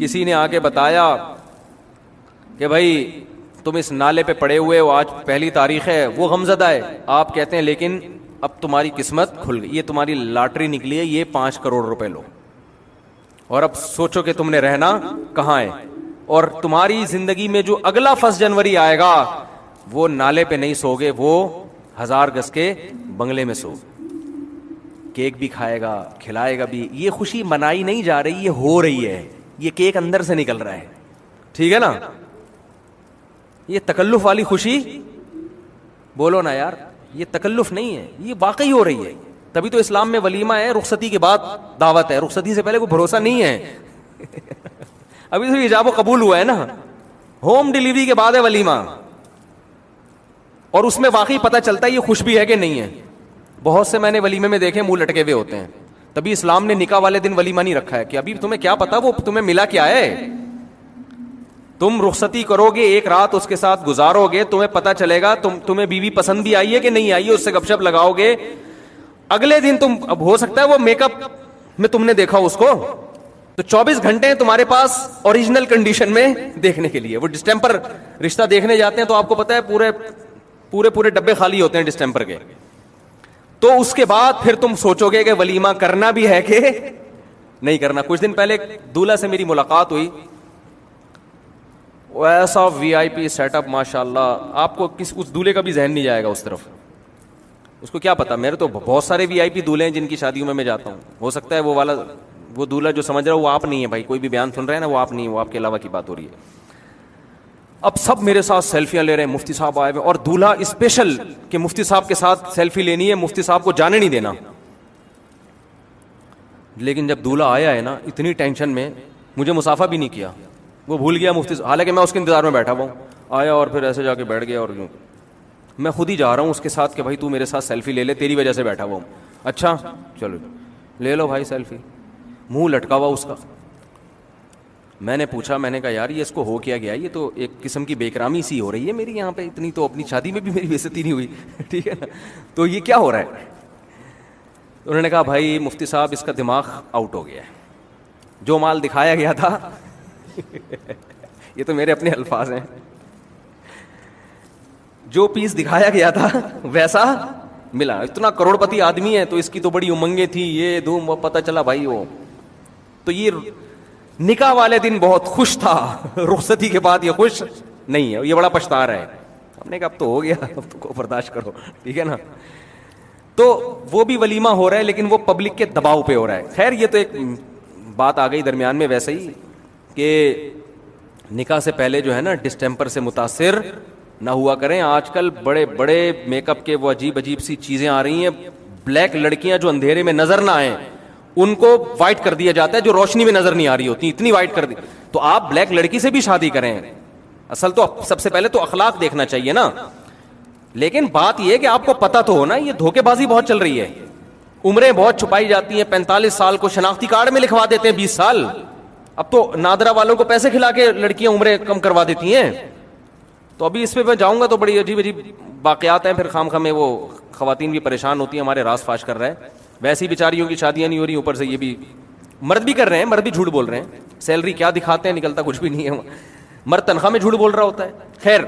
کسی نے آ کے بتایا کہ بھائی تم اس نالے پہ پڑے ہوئے ہو, آج پہلی تاریخ ہے, وہ غمزدہ ہے. آپ کہتے ہیں لیکن اب تمہاری قسمت کھل گئی, یہ تمہاری لاٹری نکلی ہے, یہ 5 کروڑ روپے لو, اور اب سوچو کہ تم نے رہنا کہاں ہے, اور تمہاری زندگی میں جو اگلا 1 جنوری آئے گا وہ نالے پہ نہیں سوگے, وہ 1000 گز کے بنگلے میں سو, کیک بھی کھائے گا, کھلائے گا بھی. یہ خوشی منائی نہیں جا رہی, یہ ہو رہی ہے, یہ کیک اندر سے نکل رہا ہے, ٹھیک ہے نا. یہ تکلف والی خوشی بولو نا یار, یہ تکلف نہیں ہے, یہ واقعی ہو رہی ہے. تبھی تو اسلام میں ولیمہ ہے, رخصتی کے بعد دعوت ہے, رخصتی سے پہلے کوئی بھروسہ نہیں ہے. ابھی تو ایجاب و قبول ہوا ہے نا, ہوم ڈیلیوری کے بعد ہے ولیمہ, اور اس میں واقعی پتہ چلتا ہے یہ خوش بھی ہے کہ نہیں ہے. بہت سے میں نے ولیمے میں دیکھے منہ لٹکے ہوئے ہوتے ہیں. تبھی اسلام نے نکاح والے دن ولیمہ نہیں رکھا ہے کہ ابھی تمہیں کیا پتا وہ تمہیں ملا کیا ہے. تم رخصتی کرو گے, ایک رات اس کے ساتھ گزارو گے, تمہیں پتہ چلے گا تمہیں بیوی پسند بھی آئی ہے کہ نہیں آئی ہے, اس سے گپ شپ لگاؤ گے. اگلے دن تم, اب ہو سکتا ہے وہ میک اپ میں تم نے دیکھا اس کو, تو 24 گھنٹے تمہارے پاس اوریجنل کنڈیشن میں دیکھنے کے لیے. وہ ڈسٹمپر رشتہ دیکھنے جاتے ہیں تو آپ کو پتا ہے پورے ڈبے خالی ہوتے ہیں ڈسٹمپر کے. تو اس کے بعد پھر تم سوچو گے کہ ولیمہ کرنا بھی ہے کہ نہیں کرنا. کچھ دن پہلے دولہا سے میری ملاقات ہوئی, ایسا وی آئی پی سیٹ اپ ماشاء اللہ, آپ کو اس دولہے کا بھی ذہن نہیں جائے گا اس طرف. اس کو کیا پتا, میرے تو بہت سارے وی آئی پی دولہے ہیں جن کی شادیوں میں جاتا ہوں, ہو سکتا ہے وہ دولہا جو سمجھ رہا ہے وہ آپ نہیں ہے بھائی, کوئی بھی بیان سن رہے ہیں نا وہ آپ نہیں ہے, وہ آپ کے علاوہ کی بات ہو رہی ہے. اب سب میرے ساتھ سیلفیاں لے رہے ہیں, مفتی صاحب آئے ہوئے, اور دولہا اسپیشل کہ مفتی صاحب کے ساتھ سیلفی لینی ہے, مفتی صاحب کو جانے نہیں دینا. لیکن جب دولہا آیا ہے نا اتنی ٹینشن میں, مجھے مسافہ بھی نہیں کیا, وہ بھول گیا مفتی, حالانکہ میں اس کے انتظار میں بیٹھا ہوا ہوں. آیا اور پھر ایسے جا کے بیٹھ گیا, اور میں خود ہی جا رہا ہوں اس کے ساتھ کہ بھائی تو میرے ساتھ سیلفی لے لے, تیری وجہ سے بیٹھا ہوا ہوں. اچھا چلو لے لو بھائی سیلفی. منہ لٹکا ہوا اس کا. میں نے پوچھا, میں نے کہا یار یہ اس کو ہو کیا گیا, یہ تو ایک قسم کی بے اکرامی سی ہو رہی ہے میری یہاں پہ, اتنی تو اپنی شادی میں بھی میری بے عزتی نہیں ہوئی. ٹھیک ہے نا, تو یہ کیا ہو رہا ہے. انہوں نے کہا بھائی مفتی صاحب اس کا دماغ آؤٹ ہو گیا ہے, جو مال دکھایا گیا تھا یہ تو میرے اپنے الفاظ ہیں, جو پیس دکھایا گیا تھا ویسا ملا. اتنا کروڑ پتی آدمی ہے تو اس کی تو بڑی امنگیں تھی, یہ دھوم, وہ پتہ چلا بھائی وہ تو یہ نکاح والے دن بہت خوش تھا, رخصتی کے بعد یہ خوش نہیں ہے, یہ بڑا پچھتا رہا ہے. ہم نے کہا اب تو ہو گیا, اب تو کو برداشت کرو, ٹھیک ہے نا. تو وہ بھی ولیمہ ہو رہا ہے لیکن وہ پبلک کے دباؤ پہ ہو رہا ہے. خیر یہ تو ایک بات آ گئی درمیان میں ویسے ہی کہ نکاح سے پہلے جو ہے نا ڈسٹمپر سے متاثر نہ ہوا کریں. آج کل بڑے بڑے میک اپ کے وہ عجیب عجیب سی چیزیں آ رہی ہیں, بلیک لڑکیاں جو اندھیرے میں نظر نہ آئیں ان کو وائٹ کر دیا جاتا ہے, جو روشنی میں نظر نہیں آ رہی ہوتی اتنی وائٹ کر دی. تو آپ بلیک لڑکی سے بھی شادی کریں, اصل تو سب سے پہلے تو اخلاق دیکھنا چاہیے نا. لیکن بات یہ کہ آپ کو پتہ تو ہونا یہ دھوکے بازی بہت چل رہی ہے, عمریں بہت چھپائی جاتی ہیں. 45 سال کو شناختی کارڈ میں لکھوا دیتے ہیں 20 سال. اب تو نادرا والوں کو پیسے کھلا کے لڑکیاں عمریں کم کروا دیتی ہیں. تو ابھی اس پہ میں جاؤں گا تو بڑی عجیب عجیب واقعات ہیں, پھر خام خواہ میں وہ خواتین بھی پریشان ہوتی ہیں, ہمارے راز فاش کر رہا ہے. ویسی بیچاریوں کی شادیاں نہیں ہو رہی, اوپر سے یہ بھی مرد بھی کر رہے ہیں, مرد بھی جھوٹ بول رہے ہیں. سیلری کیا دکھاتے ہیں, نکلتا کچھ بھی نہیں ہے. مرد تنخواہ میں جھوٹ بول رہا ہوتا ہے. خیر,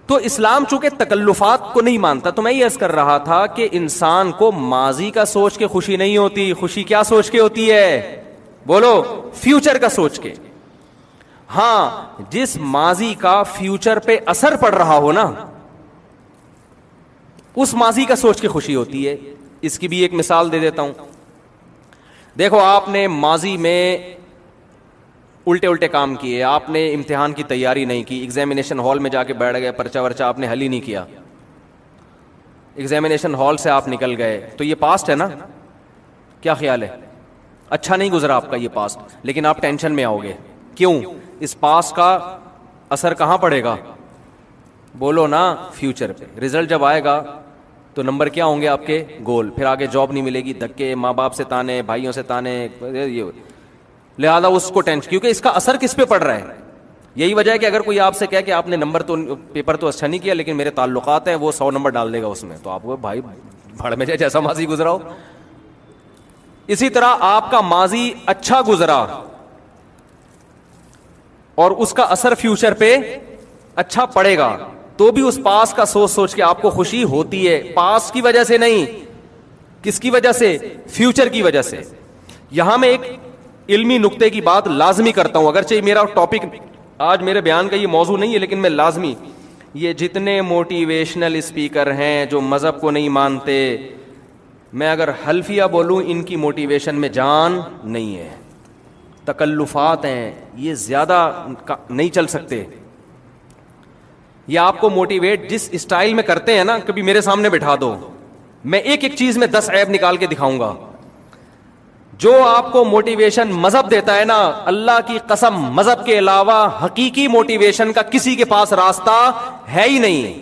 تو اسلام چونکہ تکلفات کو نہیں مانتا, تو میں یہ عرض کر رہا تھا کہ انسان کو ماضی کا سوچ کے خوشی نہیں ہوتی. خوشی کیا سوچ کے ہوتی ہے, بولو, فیوچر کا سوچ کے. ہاں, جس ماضی کا فیوچر پہ اثر پڑ رہا ہو نا, اس ماضی کا سوچ کے خوشی ہوتی ہے. اس کی بھی ایک مثال دے دیتا ہوں. دیکھو, آپ نے ماضی میں الٹے الٹے کام کیے, آپ نے امتحان کی تیاری نہیں کی, ایگزامینیشن ہال میں جا کے بیٹھ گئے, پرچہ ورچہ آپ نے حل ہی نہیں کیا, ایگزامینیشن ہال سے آپ نکل گئے, تو یہ پاسٹ ہے نا. کیا خیال ہے, اچھا نہیں گزرا آپ کا یہ پاسٹ, لیکن آپ ٹینشن میں آؤ گے. کیوں؟ اس پاسٹ کا اثر کہاں پڑے گا, بولو نا, فیوچر پہ. رزلٹ جب آئے گا تو نمبر کیا ہوں گے آپ کے, گول. پھر آگے جاب نہیں ملے گی, دھکے, ماں باپ سے تانے, بھائیوں سے تانے, یہ. لہذا اس کو ٹینشن, کیونکہ اس کا اثر کس پہ پڑ رہا ہے. یہی وجہ ہے کہ اگر کوئی آپ سے کہے کہ آپ نے نمبر تو پیپر تو اچھا نہیں کیا لیکن میرے تعلقات ہیں, وہ 100 نمبر ڈال دے گا اس میں, تو آپ کو بھائی بھڑ میں جائے, جیسا ماضی گزرا ہو. اسی طرح آپ کا ماضی اچھا گزرا اور اس کا اثر فیوچر پہ اچھا پڑے گا, تو بھی اس پاس کا سوچ سوچ کے آپ کو خوشی ہوتی ہے, پاس کی وجہ سے نہیں. کس کی وجہ سے؟ فیوچر کی وجہ سے. یہاں میں ایک علمی نقطے کی بات لازمی کرتا ہوں, اگرچہ میرا ٹاپک آج میرے بیان کا یہ موضوع نہیں ہے, لیکن میں لازمی, یہ جتنے موٹیویشنل اسپیکر ہیں جو مذہب کو نہیں مانتے, میں اگر حلفیہ بولوں ان کی موٹیویشن میں جان نہیں ہے, تکلفات ہیں, یہ زیادہ نہیں چل سکتے. یہ آپ کو موٹیویٹ جس اسٹائل میں کرتے ہیں نا, کبھی میرے سامنے بٹھا دو, میں ایک ایک چیز میں 10 عیب نکال کے دکھاؤں گا. جو آپ کو موٹیویشن مذہب دیتا ہے نا, اللہ کی قسم مذہب کے علاوہ حقیقی موٹیویشن کا کسی کے پاس راستہ ہے ہی نہیں.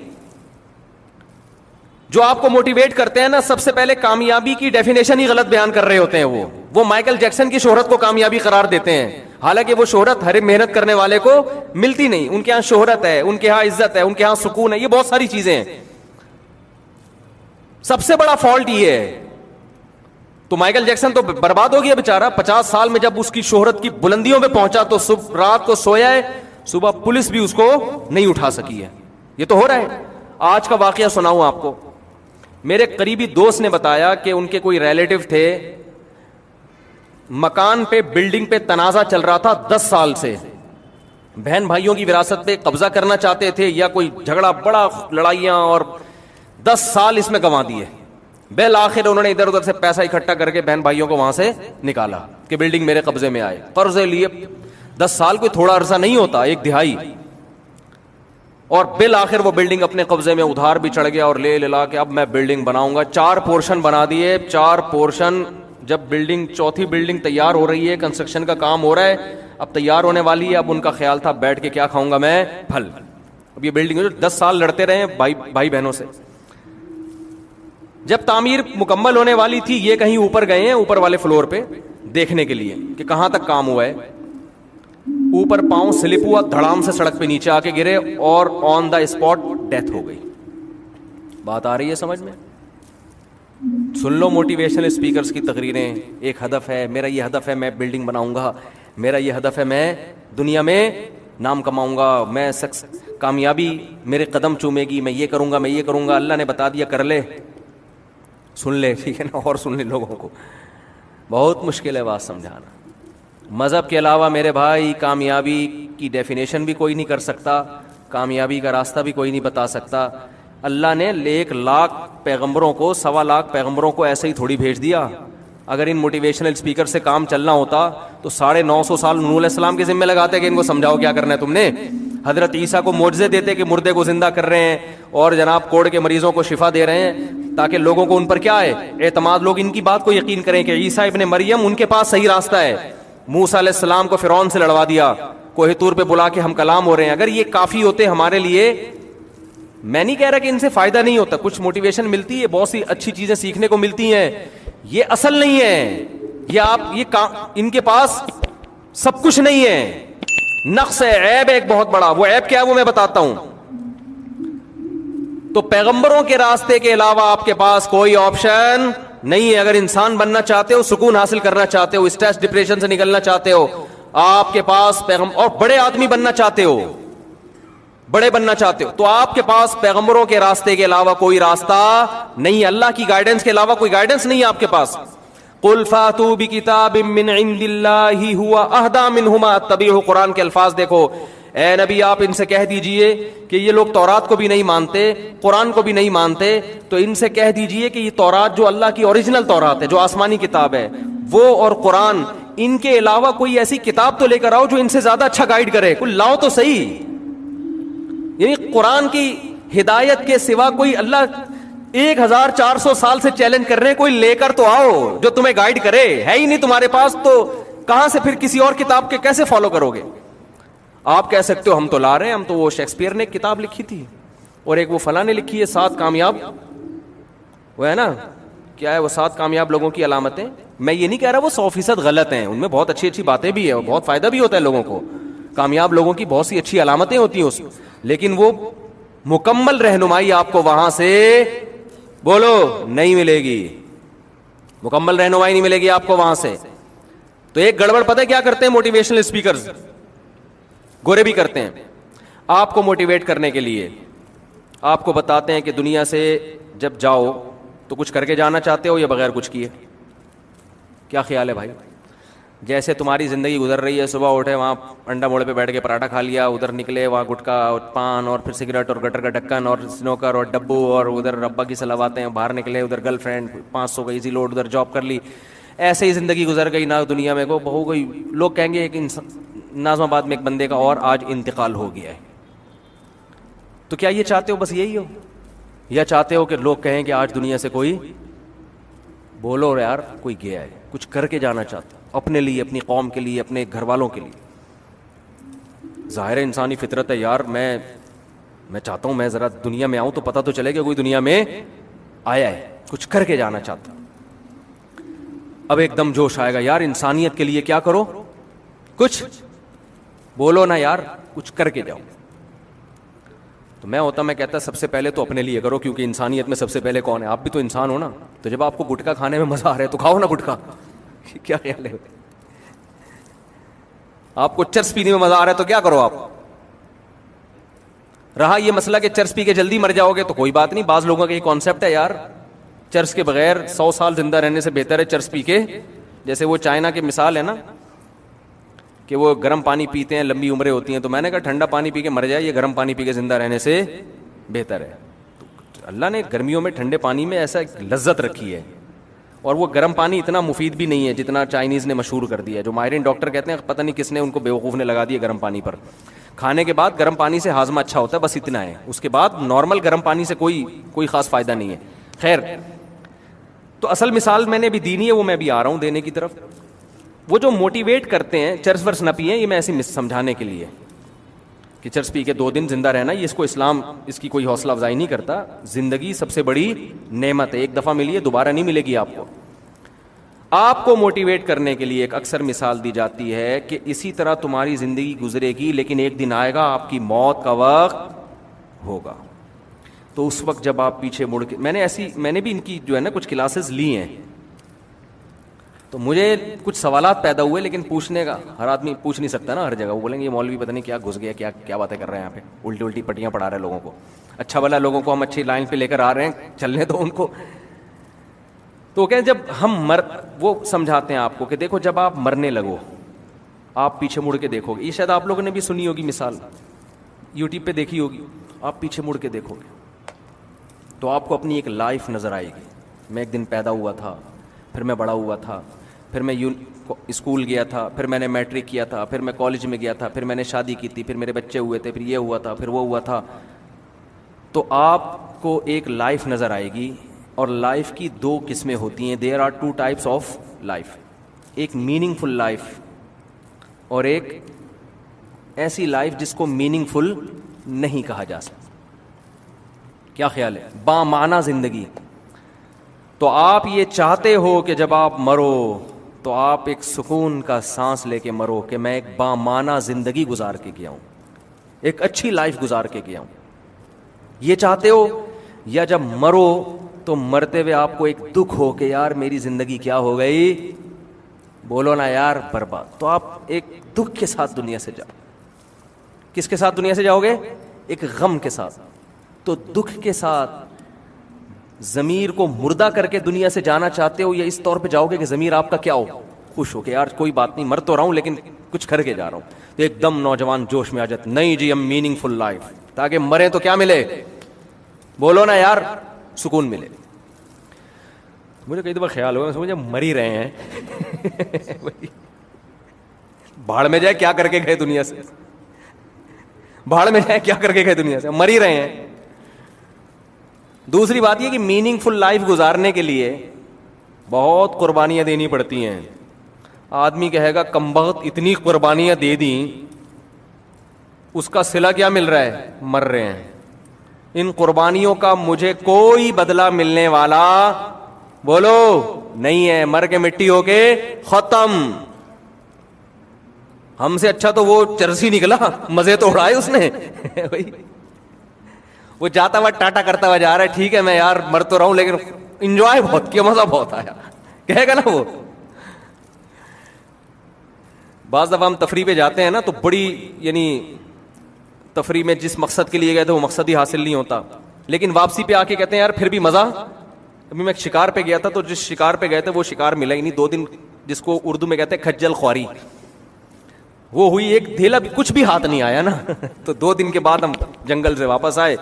جو آپ کو موٹیویٹ کرتے ہیں نا, سب سے پہلے کامیابی کی ڈیفینیشن ہی غلط بیان کر رہے ہوتے ہیں. وہ مائیکل جیکسن کی شہرت کو کامیابی قرار دیتے ہیں, حالانکہ وہ شہرت ہر محنت کرنے والے کو ملتی نہیں. ان کے ہاں شہرت ہے, ان کے ہاں عزت ہے, ان کے ہاں سکون ہے, یہ بہت ساری چیزیں ہیں. سب سے بڑا فالٹ یہ ہے. تو مائیکل جیکسن تو برباد ہو گیا بیچارہ, 50 سال میں جب اس کی شہرت کی بلندیوں پہ پہنچا تو رات کو سویا ہے, صبح پولیس بھی اس کو نہیں اٹھا سکی ہے. یہ تو ہو رہا ہے. آج کا واقعہ سناؤں آپ کو. میرے قریبی دوست نے بتایا کہ ان کے کوئی ریلیٹو تھے, مکان پہ, بلڈنگ پہ تنازع چل رہا تھا 10 سال سے, بہن بھائیوں کی وراثت پہ قبضہ کرنا چاہتے تھے, یا کوئی جھگڑا, بڑا لڑائیاں, اور 10 سال اس میں گنوا دیے. بالآخر انہوں نے ادھر ادھر سے پیسہ اکٹھا کر کے بہن بھائیوں کو وہاں سے نکالا کہ بلڈنگ میرے قبضے میں آئے. قرضے لیے 10 سال کوئی تھوڑا عرصہ نہیں ہوتا, 1/2, اور بالآخر وہ بلڈنگ اپنے قبضے میں, ادھار بھی چڑھ گیا, اور لے لا کے اب میں بلڈنگ بناؤں گا. 4 پورشن بنا دیے, 4 پورشن. جب بلڈنگ, چوتھی بلڈنگ تیار ہو رہی ہے, کنسٹرکشن کا کام ہو رہا ہے, اب تیار ہونے والی ہے. اب ان کا خیال تھا بیٹھ کے کیا کھاؤں گا میں, پھل. اب یہ بلڈنگ 10 سال لڑتے رہے بھائی بہنوں سے. جب تعمیر مکمل ہونے والی تھی, یہ کہیں اوپر گئے ہیں, اوپر والے فلور پہ دیکھنے کے لیے کہ کہاں تک کام ہوا ہے. اوپر پاؤں سلپ ہوا, دھڑام سے سڑک پہ نیچے آ کے گرے, اور آن دا اسپاٹ ڈیتھ ہو گئی. بات آ رہی ہے سمجھ میں؟ سن لو موٹیویشنل اسپیکرز کی تقریریں. ایک ہدف ہے میرا, یہ ہدف ہے میں بلڈنگ بناؤں گا, میرا یہ ہدف ہے میں دنیا میں نام کماؤں گا, میں کامیابی میرے قدم چومے گی, میں یہ کروں گا, میں یہ کروں گا. اللہ نے بتا دیا کر لے, سن لے, ٹھیک ہے نا, اور سن لے. لوگوں کو بہت مشکل ہے بات سمجھانا. مذہب کے علاوہ میرے بھائی کامیابی کی ڈیفینیشن بھی کوئی نہیں کر سکتا, کامیابی کا راستہ بھی کوئی نہیں بتا سکتا. اللہ نے 1 لاکھ پیغمبروں کو, 1.25 لاکھ پیغمبروں کو ایسے ہی تھوڑی بھیج دیا. اگر ان موٹیویشنل اسپیکر سے کام چلنا ہوتا تو 950 سال نوح علیہ السلام کے ذمہ لگاتے کہ ان کو سمجھاؤ کیا کرنا ہے تم نے. حضرت عیسیٰ کو معجزے دیتے کہ مردے کو زندہ کر رہے ہیں, اور جناب کوڑ کے مریضوں کو شفا دے رہے ہیں, تاکہ لوگوں کو ان پر کیا ہے, اعتماد, لوگ ان کی بات کو یقین کریں کہ عیسیٰ ابن مریم ان کے پاس صحیح راستہ ہے. موسیٰ علیہ السلام کو فرعون سے لڑوا دیا, کوہ طور پہ بلا کے ہم کلام ہو رہے ہیں. اگر یہ کافی ہوتے ہمارے لیے, میں نہیں کہہ رہا کہ ان سے فائدہ نہیں ہوتا, کچھ موٹیویشن ملتی ہے, بہت سی اچھی چیزیں سیکھنے کو ملتی ہیں, یہ اصل نہیں ہے. یہ ان کے پاس سب کچھ نہیں ہے, نقص ہے, عیب ہے ایک بہت بڑا. وہ عیب کیا ہے وہ میں بتاتا ہوں. تو پیغمبروں کے راستے کے علاوہ آپ کے پاس کوئی آپشن نہیں ہے. اگر انسان بننا چاہتے ہو, سکون حاصل کرنا چاہتے ہو, اسٹریس ڈپریشن سے نکلنا چاہتے ہو, آپ کے پاس اور بڑے آدمی بننا چاہتے ہو, بڑے بننا چاہتے ہو, تو آپ کے پاس پیغمبروں کے راستے کے علاوہ کوئی راستہ نہیں ہے. اللہ کی گائیڈنس کے علاوہ کوئی گائیڈنس نہیں ہے آپ کے پاس. قل فاتوا بکتاب من عند اللہ هو اہدی منہما اتبعہ. قرآن کے الفاظ دیکھو, اے نبی آپ ان سے کہہ دیجئے کہ یہ لوگ تورات کو بھی نہیں مانتے, قرآن کو بھی نہیں مانتے, تو ان سے کہہ دیجئے کہ یہ تورات جو اللہ کی اوریجنل تورات ہے, جو آسمانی کتاب ہے, وہ اور قرآن, ان کے علاوہ کوئی ایسی کتاب تو لے کر آؤ جو ان سے زیادہ اچھا گائیڈ کرے. کوئی لاؤ تو صحیح. یعنی قرآن کی ہدایت کے سوا کوئی, اللہ 1400 سال سے چیلنج کر رہے ہیں, کوئی لے کر تو آؤ جو تمہیں گائیڈ کرے. ہے ہی نہیں تمہارے پاس, تو کہاں سے پھر کسی اور کتاب کے کیسے فالو کرو گے؟ آپ کہہ سکتے ہو ہم تو لا رہے ہیں, ہم تو, وہ شیکسپیئر نے ایک کتاب لکھی تھی, اور ایک وہ فلاں نے لکھی ہے 7 کامیاب, وہ ہے نا, کیا ہے وہ 7 کامیاب لوگوں کی علامتیں. میں یہ نہیں کہہ رہا وہ 100% غلط ہیں, ان میں بہت اچھی اچھی باتیں بھی ہیں, اور بہت فائدہ بھی ہوتا ہے لوگوں کو. کامیاب لوگوں کی بہت سی اچھی علامتیں ہوتی ہیں اس, لیکن وہ مکمل رہنمائی آپ کو وہاں سے بولو نہیں ملے گی. مکمل رہنمائی نہیں ملے گی آپ کو وہاں سے. تو ایک گڑبڑ پتہ ہے کیا کرتے ہیں موٹیویشنل اسپیکرز, گورے بھی کرتے ہیں. آپ کو موٹیویٹ کرنے کے لیے آپ کو بتاتے ہیں کہ دنیا سے جب جاؤ تو کچھ کر کے جانا چاہتے ہو یا بغیر کچھ کیے؟ کیا خیال ہے بھائی؟ جیسے تمہاری زندگی گزر رہی ہے، صبح اٹھے وہاں انڈا موڑے پہ بیٹھ کے پراٹھا کھا لیا، ادھر نکلے وہاں گٹکا اور پان اور پھر سگریٹ اور گٹر کا ڈھکن اور سنوکر اور ڈبو، اور ادھر ابا کی سلواتیں، باہر نکلے ادھر گرل فرینڈ 500 کا ایزی لوڈ، ادھر جاب کر لی، ایسے ہی زندگی گزر گئی نہ دنیا میں کو بہو گئی. لوگ کہیں گے ایک ناظم آباد میں ایک بندے کا اور آج انتقال ہو گیا ہے. تو کیا یہ چاہتے ہو بس یہی ہو، یا چاہتے ہو کہ لوگ کہیں کہ آج دنیا سے کوئی، بولو یار کوئی گیا ہے، کچھ کر کے جانا چاہتا اپنے لیے، اپنی قوم کے لیے، اپنے گھر والوں کے لیے. ظاہر انسانی فطرت ہے یار، میں چاہتا ہوں میں ذرا دنیا میں آؤں تو پتہ تو چلے کہ کوئی دنیا میں آیا ہے، کچھ کر کے جانا چاہتا. اب ایک دم جوش آئے گا یار انسانیت کے لیے کیا کرو، کچھ بولو نا یار، کچھ کر کے جاؤ. تو میں کہتا سب سے پہلے تو اپنے لیے کرو، کیونکہ انسانیت میں سب سے پہلے کون ہے؟ آپ بھی تو انسان ہو نا. تو جب آپ کو گٹکا کھانے میں مزہ آ رہا ہے تو کھاؤ نا گٹکا. کیا خیال ہے؟ آپ کو چرس پینے میں مزہ آ رہا ہے تو کیا کرو آپ. رہا یہ مسئلہ کہ چرس پی کے جلدی مر جاؤ گے تو کوئی بات نہیں. بعض لوگوں کا یہ کانسیپٹ ہے یار چرس کے بغیر 100 سال زندہ رہنے سے بہتر ہے چرس پی کے. جیسے وہ چائنا کی مثال ہے نا کہ وہ گرم پانی پیتے ہیں لمبی عمریں ہوتی ہیں. تو میں نے کہا ٹھنڈا پانی پی کے مر جائے، یہ گرم پانی پی کے زندہ رہنے سے بہتر ہے. تو اللہ نے گرمیوں میں ٹھنڈے پانی میں ایسا لذت رکھی ہے، اور وہ گرم پانی اتنا مفید بھی نہیں ہے جتنا چائنیز نے مشہور کر دیا ہے. جو ماہرین ڈاکٹر کہتے ہیں پتہ نہیں کس نے ان کو بیوقوف نے لگا دیا گرم پانی پر. کھانے کے بعد گرم پانی سے ہاضمہ اچھا ہوتا ہے، بس اتنا ہے. اس کے بعد نارمل گرم پانی سے کوئی خاص فائدہ نہیں ہے. خیر، تو اصل مثال میں نے بھی دینی ہے، وہ میں بھی آ رہا ہوں دینے کی طرف. وہ جو موٹیویٹ کرتے ہیں چرس ورس نہ پیئیں، یہ میں ایسے سمجھانے کے لیے کہ چرس پی کے 2 دن زندہ رہنا، یہ اس کو اسلام اس کی کوئی حوصلہ افزائی نہیں کرتا. زندگی سب سے بڑی نعمت ہے، ایک دفعہ ملی ہے دوبارہ نہیں ملے گی آپ کو. آپ کو موٹیویٹ کرنے کے لیے ایک اکثر مثال دی جاتی ہے کہ اسی طرح تمہاری زندگی گزرے گی، لیکن ایک دن آئے گا آپ کی موت کا وقت ہوگا. تو اس وقت جب آپ پیچھے مڑ کے، میں نے بھی ان کی جو ہے نا کچھ کلاسز لی ہیں، تو مجھے کچھ سوالات پیدا ہوئے، لیکن پوچھنے کا ہر آدمی پوچھ نہیں سکتا نا ہر جگہ. وہ بولیں گے یہ مولوی پتہ نہیں کیا گھس گیا، کیا باتیں کر رہے ہیں یہاں پہ، الٹی پٹیاں پڑھا رہے ہیں لوگوں کو. اچھا بھلا لوگوں کو ہم اچھی لائن پہ لے کر آ رہے ہیں، چلنے دو ان کو. تو کہیں جب ہم وہ سمجھاتے ہیں آپ کو کہ دیکھو جب آپ مرنے لگو آپ پیچھے مڑ کے دیکھو گے. یہ شاید آپ لوگوں نے بھی سنی ہوگی مثال، یوٹیوب پہ دیکھی ہوگی. آپ پیچھے مڑ کے دیکھو گے تو آپ کو اپنی ایک لائف نظر آئے گی. میں ایک دن پیدا ہوا تھا، پھر میں بڑا ہوا تھا، پھر میں اسکول گیا تھا، پھر میں نے میٹرک کیا تھا، پھر میں کالج میں گیا تھا، پھر میں نے شادی کی تھی، پھر میرے بچے ہوئے تھے، پھر یہ ہوا تھا، پھر وہ ہوا تھا. تو آپ کو ایک لائف نظر آئے گی. اور لائف کی 2 قسمیں ہوتی ہیں. There are 2 types of life. ایک میننگ فل لائف اور ایک ایسی لائف جس کو میننگ فل نہیں کہا جا سکتا. کیا خیال ہے؟ بامعنی زندگی. تو آپ یہ چاہتے ہو کہ جب آپ مرو تو آپ ایک سکون کا سانس لے کے مرو کہ میں ایک بامعنی زندگی گزار کے گیا ہوں، ایک اچھی لائف گزار کے گیا ہوں. یہ چاہتے ہو؟ یا جب مرو تو مرتے ہوئے آپ کو ایک دکھ ہو کہ یار میری زندگی کیا ہو گئی، بولو نا یار برباد. تو آپ ایک دکھ کے ساتھ دنیا سے جاؤ. کس کے ساتھ دنیا سے جاؤ گے؟ ایک غم کے ساتھ. تو دکھ کے ساتھ ضمیر کو مردہ کر کے دنیا سے جانا چاہتے ہو، یا اس طور پہ جاؤ گے کہ ضمیر آپ کا کیا ہو، خوش ہو کہ یار کوئی بات نہیں، مر تو رہا ہوں لیکن کچھ کر کے جا رہا ہوں. تو ایک دم نوجوان جوش میں آ جاتے، نہیں جی ہم میننگ فل لائف، تاکہ مریں تو کیا ملے، بولو نا یار، سکون ملے. مجھے کئی دفعہ خیال ہوگا مجھے مر ہی رہے ہیں بھاڑ میں جائے کیا کر کے گئے دنیا سے، بھاڑ میں جائے کیا کر کے گئے دنیا سے، مر ہی رہے ہیں. دوسری بات یہ کہ میننگ فل لائف گزارنے کے لیے بہت قربانیاں دینی پڑتی ہیں. آدمی کہے گا کمبخت اتنی قربانیاں دے دیں، اس کا صلہ کیا مل رہا ہے؟ مر رہے ہیں. ان قربانیوں کا مجھے کوئی بدلہ ملنے والا بولو نہیں ہے، مر کے مٹی ہو کے ختم. ہم سے اچھا تو وہ چرسی نکلا، مزے تو اڑائے اس نے وہ جاتا ہوا ٹاٹا کرتا ہوا جا رہا ہے، ٹھیک ہے میں یار مر تو رہا ہوں لیکن انجوائے بہت کیا، مزہ بہت آیا، کہے گا نا وہ. بعض دفعہ ہم تفریح پہ جاتے ہیں نا تو بڑی یعنی تفریح میں جس مقصد کے لیے گئے تھے وہ مقصد ہی حاصل نہیں ہوتا, لیکن واپسی پہ آ کے کہتے ہیں یار پھر بھی مزہ. ابھی میں شکار پہ گیا تھا تو جس شکار پہ گئے تھے وہ شکار ملا ہی نہیں, 2 دن جس کو اردو میں کہتے ہیں کھجل خواری وہ ہوئی, ایک دھیلا بھی کچھ بھی ہاتھ نہیں آیا نا. تو 2 دن کے بعد ہم جنگل سے واپس آئے,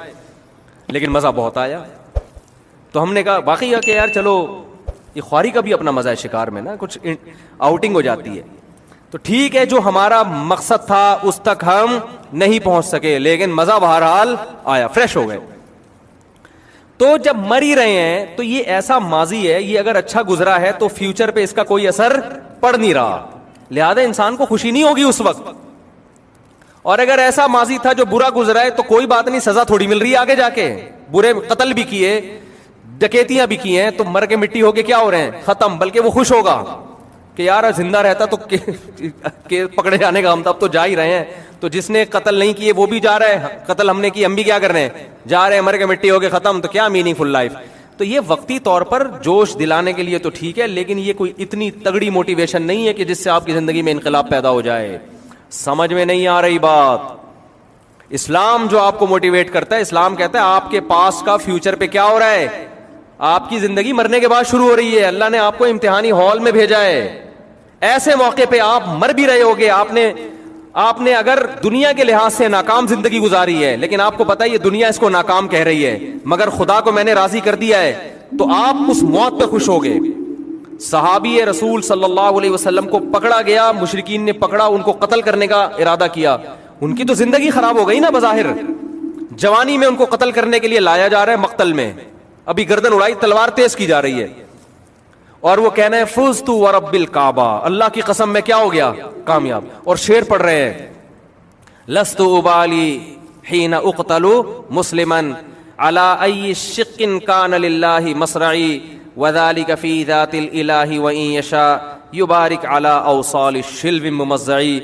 لیکن مزہ بہت آیا. تو ہم نے کہا باقی کہ یار چلو یہ خواری کا بھی اپنا مزہ ہے شکار میں نا, کچھ آؤٹنگ ہو جاتی ہے. تو ٹھیک ہے جو ہمارا مقصد تھا اس تک ہم نہیں پہنچ سکے, لیکن مزہ بہرحال آیا, فریش ہو گئے. تو جب مر ہی رہے ہیں تو یہ ایسا ماضی ہے, یہ اگر اچھا گزرا ہے تو فیوچر پہ اس کا کوئی اثر پڑ نہیں رہا, لہذا انسان کو خوشی نہیں ہوگی اس وقت. اور اگر ایسا ماضی تھا جو برا گزرا ہے تو کوئی بات نہیں, سزا تھوڑی مل رہی ہے آگے جا کے. برے قتل بھی کیے, ڈکیتیاں بھی کی ہیں, تو مر کے مٹی ہو کے کیا ہو رہے ہیں, ختم. بلکہ وہ خوش ہوگا کہ یار زندہ رہتا تو پکڑے جانے کا ہم تو اب تو جا ہی رہے ہیں. تو جس نے قتل نہیں کیے وہ بھی جا رہا ہے, قتل ہم نے کی ہم بھی کیا کر رہے ہیں, جا رہے ہیں, مر کے مٹی ہو کے ختم. تو کیا میننگ فل لائف. تو یہ وقتی طور پر جوش دلانے کے لیے تو ٹھیک ہے, لیکن یہ کوئی اتنی تگڑی موٹیویشن نہیں ہے کہ جس سے آپ کی زندگی میں انقلاب پیدا ہو جائے. سمجھ میں نہیں آ رہی بات. اسلام جو آپ کو موٹیویٹ کرتا ہے, اسلام کہتا ہے آپ کے پاس کا فیوچر پہ کیا ہو رہا ہے, آپ کی زندگی مرنے کے بعد شروع ہو رہی ہے. اللہ نے آپ کو امتحانی ہال میں بھیجا ہے, ایسے موقع پہ آپ مر بھی رہے ہوگے. آپ نے اگر دنیا کے لحاظ سے ناکام زندگی گزاری ہے, لیکن آپ کو پتا ہے یہ دنیا اس کو ناکام کہہ رہی ہے, مگر خدا کو میں نے راضی کر دیا ہے, تو آپ اس موت پہ خوش ہوگے. صحابی رسول صلی اللہ علیہ وسلم کو پکڑا گیا, مشرکین نے پکڑا, ان کو قتل کرنے کا ارادہ کیا. ان کی تو زندگی خراب ہو گئی نا بظاہر, جوانی میں ان کو قتل کرنے کے لیے لایا جا رہا ہے مقتل میں, ابھی گردن اڑائی, تلوار تیز کی جا رہی ہے, اور وہ کہنا ہے فزت ورب الکعبہ, اللہ کی قسم میں کیا ہو گیا, کامیاب. اور شعر پڑھ رہے ہیں لست ابالی حین اقتل مسلما علی ای شق کان للہ مصرعی وذلک فی ذات الالہ وان یشاء یبارک علی اوصال الشلو ممزعی.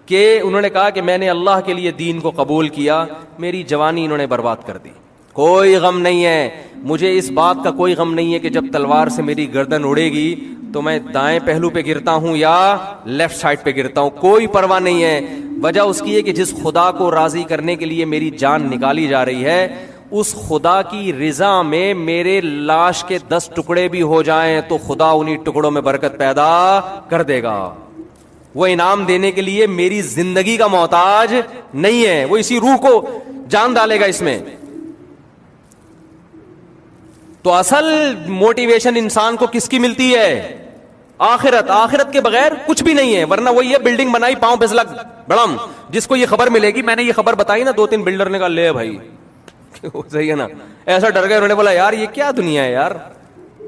کہ انہوں نے کہا کہ میں نے اللہ کے لیے دین کو قبول کیا, میری جوانی انہوں نے برباد کر دی. کوئی غم نہیں ہے مجھے, اس بات کا کوئی غم نہیں ہے کہ جب تلوار سے میری گردن اڑے گی تو میں دائیں پہلو پہ گرتا ہوں یا لیفٹ سائڈ پہ گرتا ہوں, کوئی پرواہ نہیں ہے. وجہ اس کی ہے کہ جس خدا کو راضی کرنے کے لیے میری جان نکالی جا رہی ہے, اس خدا کی رضا میں میرے لاش کے 10 ٹکڑے بھی ہو جائیں تو خدا انہی ٹکڑوں میں برکت پیدا کر دے گا. وہ انعام دینے کے لیے میری زندگی کا محتاج نہیں ہے, وہ اسی روح کو جان ڈالے گا اس میں. تو اصل موٹیویشن انسان کو کس کی ملتی ہے, آخرت. آخرت کے بغیر کچھ بھی نہیں ہے, ورنہ وہ یہ بلڈنگ بنائی پاؤں پھسلا بڑم, جس کو یہ خبر ملے گی, میں نے یہ خبر بتائی نا 2-3 بلڈر نے کہا لے بھائی صحیح ہے نا, ایسا ڈر گئے, انہوں نے بولا یار یہ کیا دنیا ہے یار,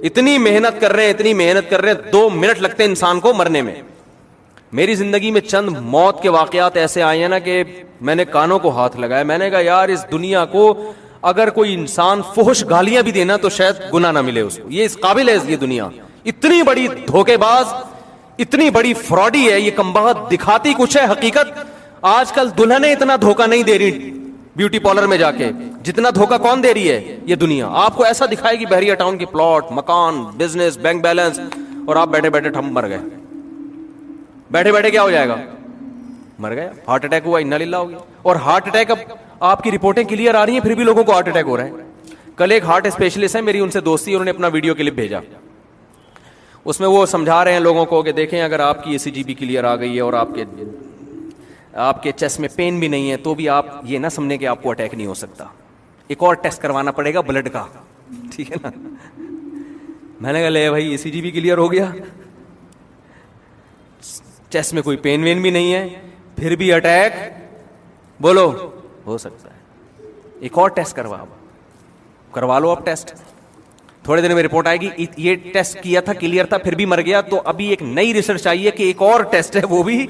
اتنی محنت کر رہے ہیں, اتنی محنت کر رہے ہیں, 2 منٹ لگتے ہیں انسان کو مرنے میں. میری زندگی میں چند موت کے واقعات ایسے آئے ہیں نا کہ میں نے کانوں کو ہاتھ لگایا, میں نے کہا یار اس دنیا کو اگر کوئی انسان فحش گالیاں بھی دینا تو شاید گناہ نہ ملے اس کو, یہ اس قابل ہے یہ دنیا. اتنی بڑی دھوکے باز, اتنی بڑی فراڈی ہے یہ, کمبخت دکھاتی کچھ ہے, حقیقت آج کل دلہنیں اتنا دھوکہ نہیں دے رہی بیوٹی پارلر میں جا کے, جتنا دھوکہ کون دے رہی ہے, یہ دنیا. آپ کو ایسا دکھائے گی بحریہ ٹاؤن کی پلاٹ, مکان, بزنس, بینک بیلنس, اور آپ بیٹھے بیٹھے ہم مر گئے, بیٹھے بیٹھے کیا ہو جائے گا, مر گئے, ہارٹ اٹیک ہوا, انا للہ ہو گیا. اور ہارٹ اٹیک, اب آپ کی رپورٹیں کلیئر آ رہی ہیں, پھر بھی لوگوں کو ہارٹ اٹیک ہو رہا ہے. کل ایک ہارٹ اسپیشلسٹ ہے میری, ان سے دوستی, انہوں نے اپنا ویڈیو کلپ بھیجا, اس میں وہ سمجھا رہے ہیں لوگوں کو کہ دیکھیں اگر آپ کی ECG کلیئر آ گئی ہے اور آپ کے چیسٹ میں پین بھی نہیں ہے تو بھی آپ یہ نہ سمجھیں کہ آپ کو اٹیک نہیں ہو سکتا, ایک اور ٹیسٹ کروانا پڑے گا بلڈ کا, ٹھیک ہے نا. میں نے کہا لے بھائی ECG کلیئر ہو گیا, چیسٹ میں کوئی پین وین بھی نہیں ہے, پھر بھی اٹیک بولو ہو سکتا ہے, ایک اور ٹیسٹ کروا لو آپ ٹیسٹ, تھوڑے دن میں رپورٹ آئے گی یہ ٹیسٹ کیا تھا کلیئر تھا پھر بھی مر گیا. تو ابھی ایک نئی ریسرچ آئی ہے کہ ایک اور ٹیسٹ ہے, وہ بھی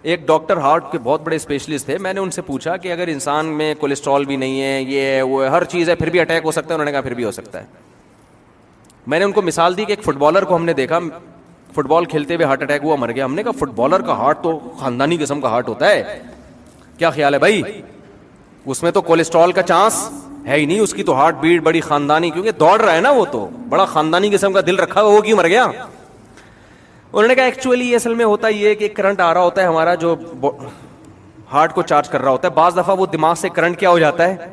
ایک ڈاکٹر ہارٹ کے بہت بڑے اسپیشلسٹ تھے, میں نے ان سے پوچھا کہ اگر انسان میں کولیسٹرول بھی نہیں ہے, یہ ہے وہ ہے, ہر چیز ہے, پھر بھی اٹیک ہو سکتا ہے, انہوں نے کہا پھر بھی ہو سکتا ہے. میں نے ان کو مثال دی کہ ایک فٹ بالر کو ہم نے دیکھا فٹ بال کھیلتے ہوئے ہارٹ اٹیک ہوا, مر گیا. ہم نے کہا فٹ بالر کا ہارٹ تو خاندانی قسم کا ہارٹ ہوتا ہے, کیا خیال ہے بھائی, اس میں تو کولیسٹرول کا چانس ہے ہی نہیں, اس کی تو ہارٹ بیٹ بڑی خاندانی, کیونکہ دوڑ رہا ہے نا, وہ تو بڑا خاندانی قسم کا دل رکھا ہوا, وہ کیوں مر گیا. انہوں نے کہا ایکچولی اصل میں ہوتا یہ ہے کہ کرنٹ آ رہا ہوتا ہے ہمارا جو ہارٹ کو چارج کر رہا ہوتا ہے, بعض دفعہ وہ دماغ سے کرنٹ کیا ہو جاتا ہے,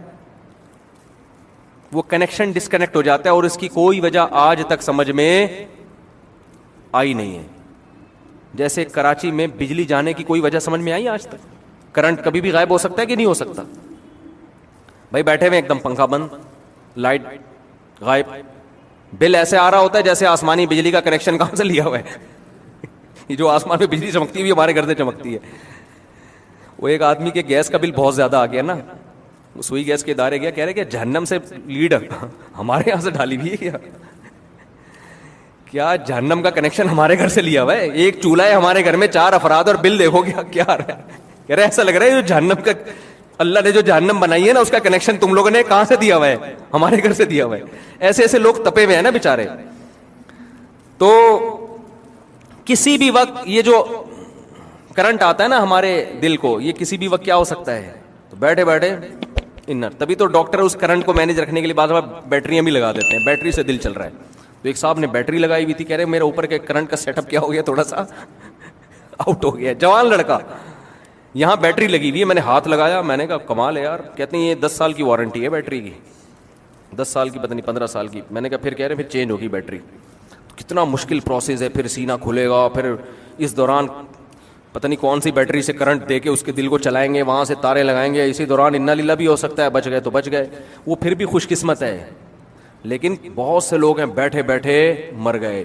وہ کنیکشن ڈسکنیکٹ ہو جاتا ہے, اور اس کی کوئی وجہ آج تک سمجھ میں آئی نہیں ہے. جیسے کراچی میں بجلی جانے کی کوئی وجہ سمجھ میں آئی آج تک؟ کرنٹ کبھی بھی غائب ہو سکتا ہے کہ نہیں ہو سکتا؟ بھائی بیٹھے ہوئے ایک دم پنکھا بند, لائٹ غائب, بل ایسے آ رہا ہوتا ہے جیسے آسمانی بجلی کا کنیکشن کہاں سے لیا ہوا ہے. یہ جو آسمان میں بجلی چمکتی ہے ہمارے گھر سے چمکتی ہے. وہ ایک آدمی کے گیس کا بل بہت زیادہ آ گیا نا, سوئی گیس کے ادارے گیا, کہہ رہے کہ جہنم سے لیڈ ہمارے یہاں سے ڈالی ہوئی ہے کیا جہنم کا کنیکشن ہمارے گھر سے لیا ہوا ہے؟ ایک چولہا ہے ہمارے گھر میں, 4 افراد, اور بل دیکھو کیا آ رہا ہے. کہہ رہے ایسا لگ رہا ہے جو جہنم کا اللہ نے جو جہنم بنائی ہے نا اس کا کنیکشن تم لوگوں نے کہاں سے دیا ہوا ہے؟ ہمارے گھر سے دیا ہوا ہے. ایسے ایسے لوگ تپے ہوئے ہیں نا بیچارے. تو کسی بھی وقت یہ جو کرنٹ آتا ہے نا ہمارے دل کو, یہ کسی بھی وقت کیا ہو سکتا ہے. تو بیٹھے بیٹھے انر, تبھی تو ڈاکٹر اس کرنٹ کو مینیج رکھنے کے لیے بعض بیٹریاں بھی لگا دیتے ہیں, بیٹری سے دل چل رہا ہے. تو ایک صاحب نے بیٹری لگائی ہوئی تھی, کہہ رہے میرے اوپر کے کرنٹ کا سیٹ اپ کیا ہو گیا, تھوڑا سا آؤٹ ہو گیا. جوان لڑکا, یہاں بیٹری لگی ہوئی ہے, میں نے ہاتھ لگایا, میں نے کہا کمال ہے یار. کہتے ہیں یہ 10 سال کی وارنٹی ہے بیٹری کی, 10 سال کی, پتہ نہیں 15 سال کی. میں نے کہا پھر کہہ رہے پھر چینج ہوگی بیٹری. کتنا مشکل پروسیس ہے, پھر سینہ کھلے گا, پھر اس دوران پتہ نہیں کون سی بیٹری سے کرنٹ دے کے اس کے دل کو چلائیں گے, وہاں سے تارے لگائیں گے, اسی دوران انا للہ بھی ہو سکتا ہے, بچ گئے تو بچ گئے. وہ پھر بھی خوش قسمت ہے, لیکن بہت سے لوگ ہیں بیٹھے بیٹھے مر گئے.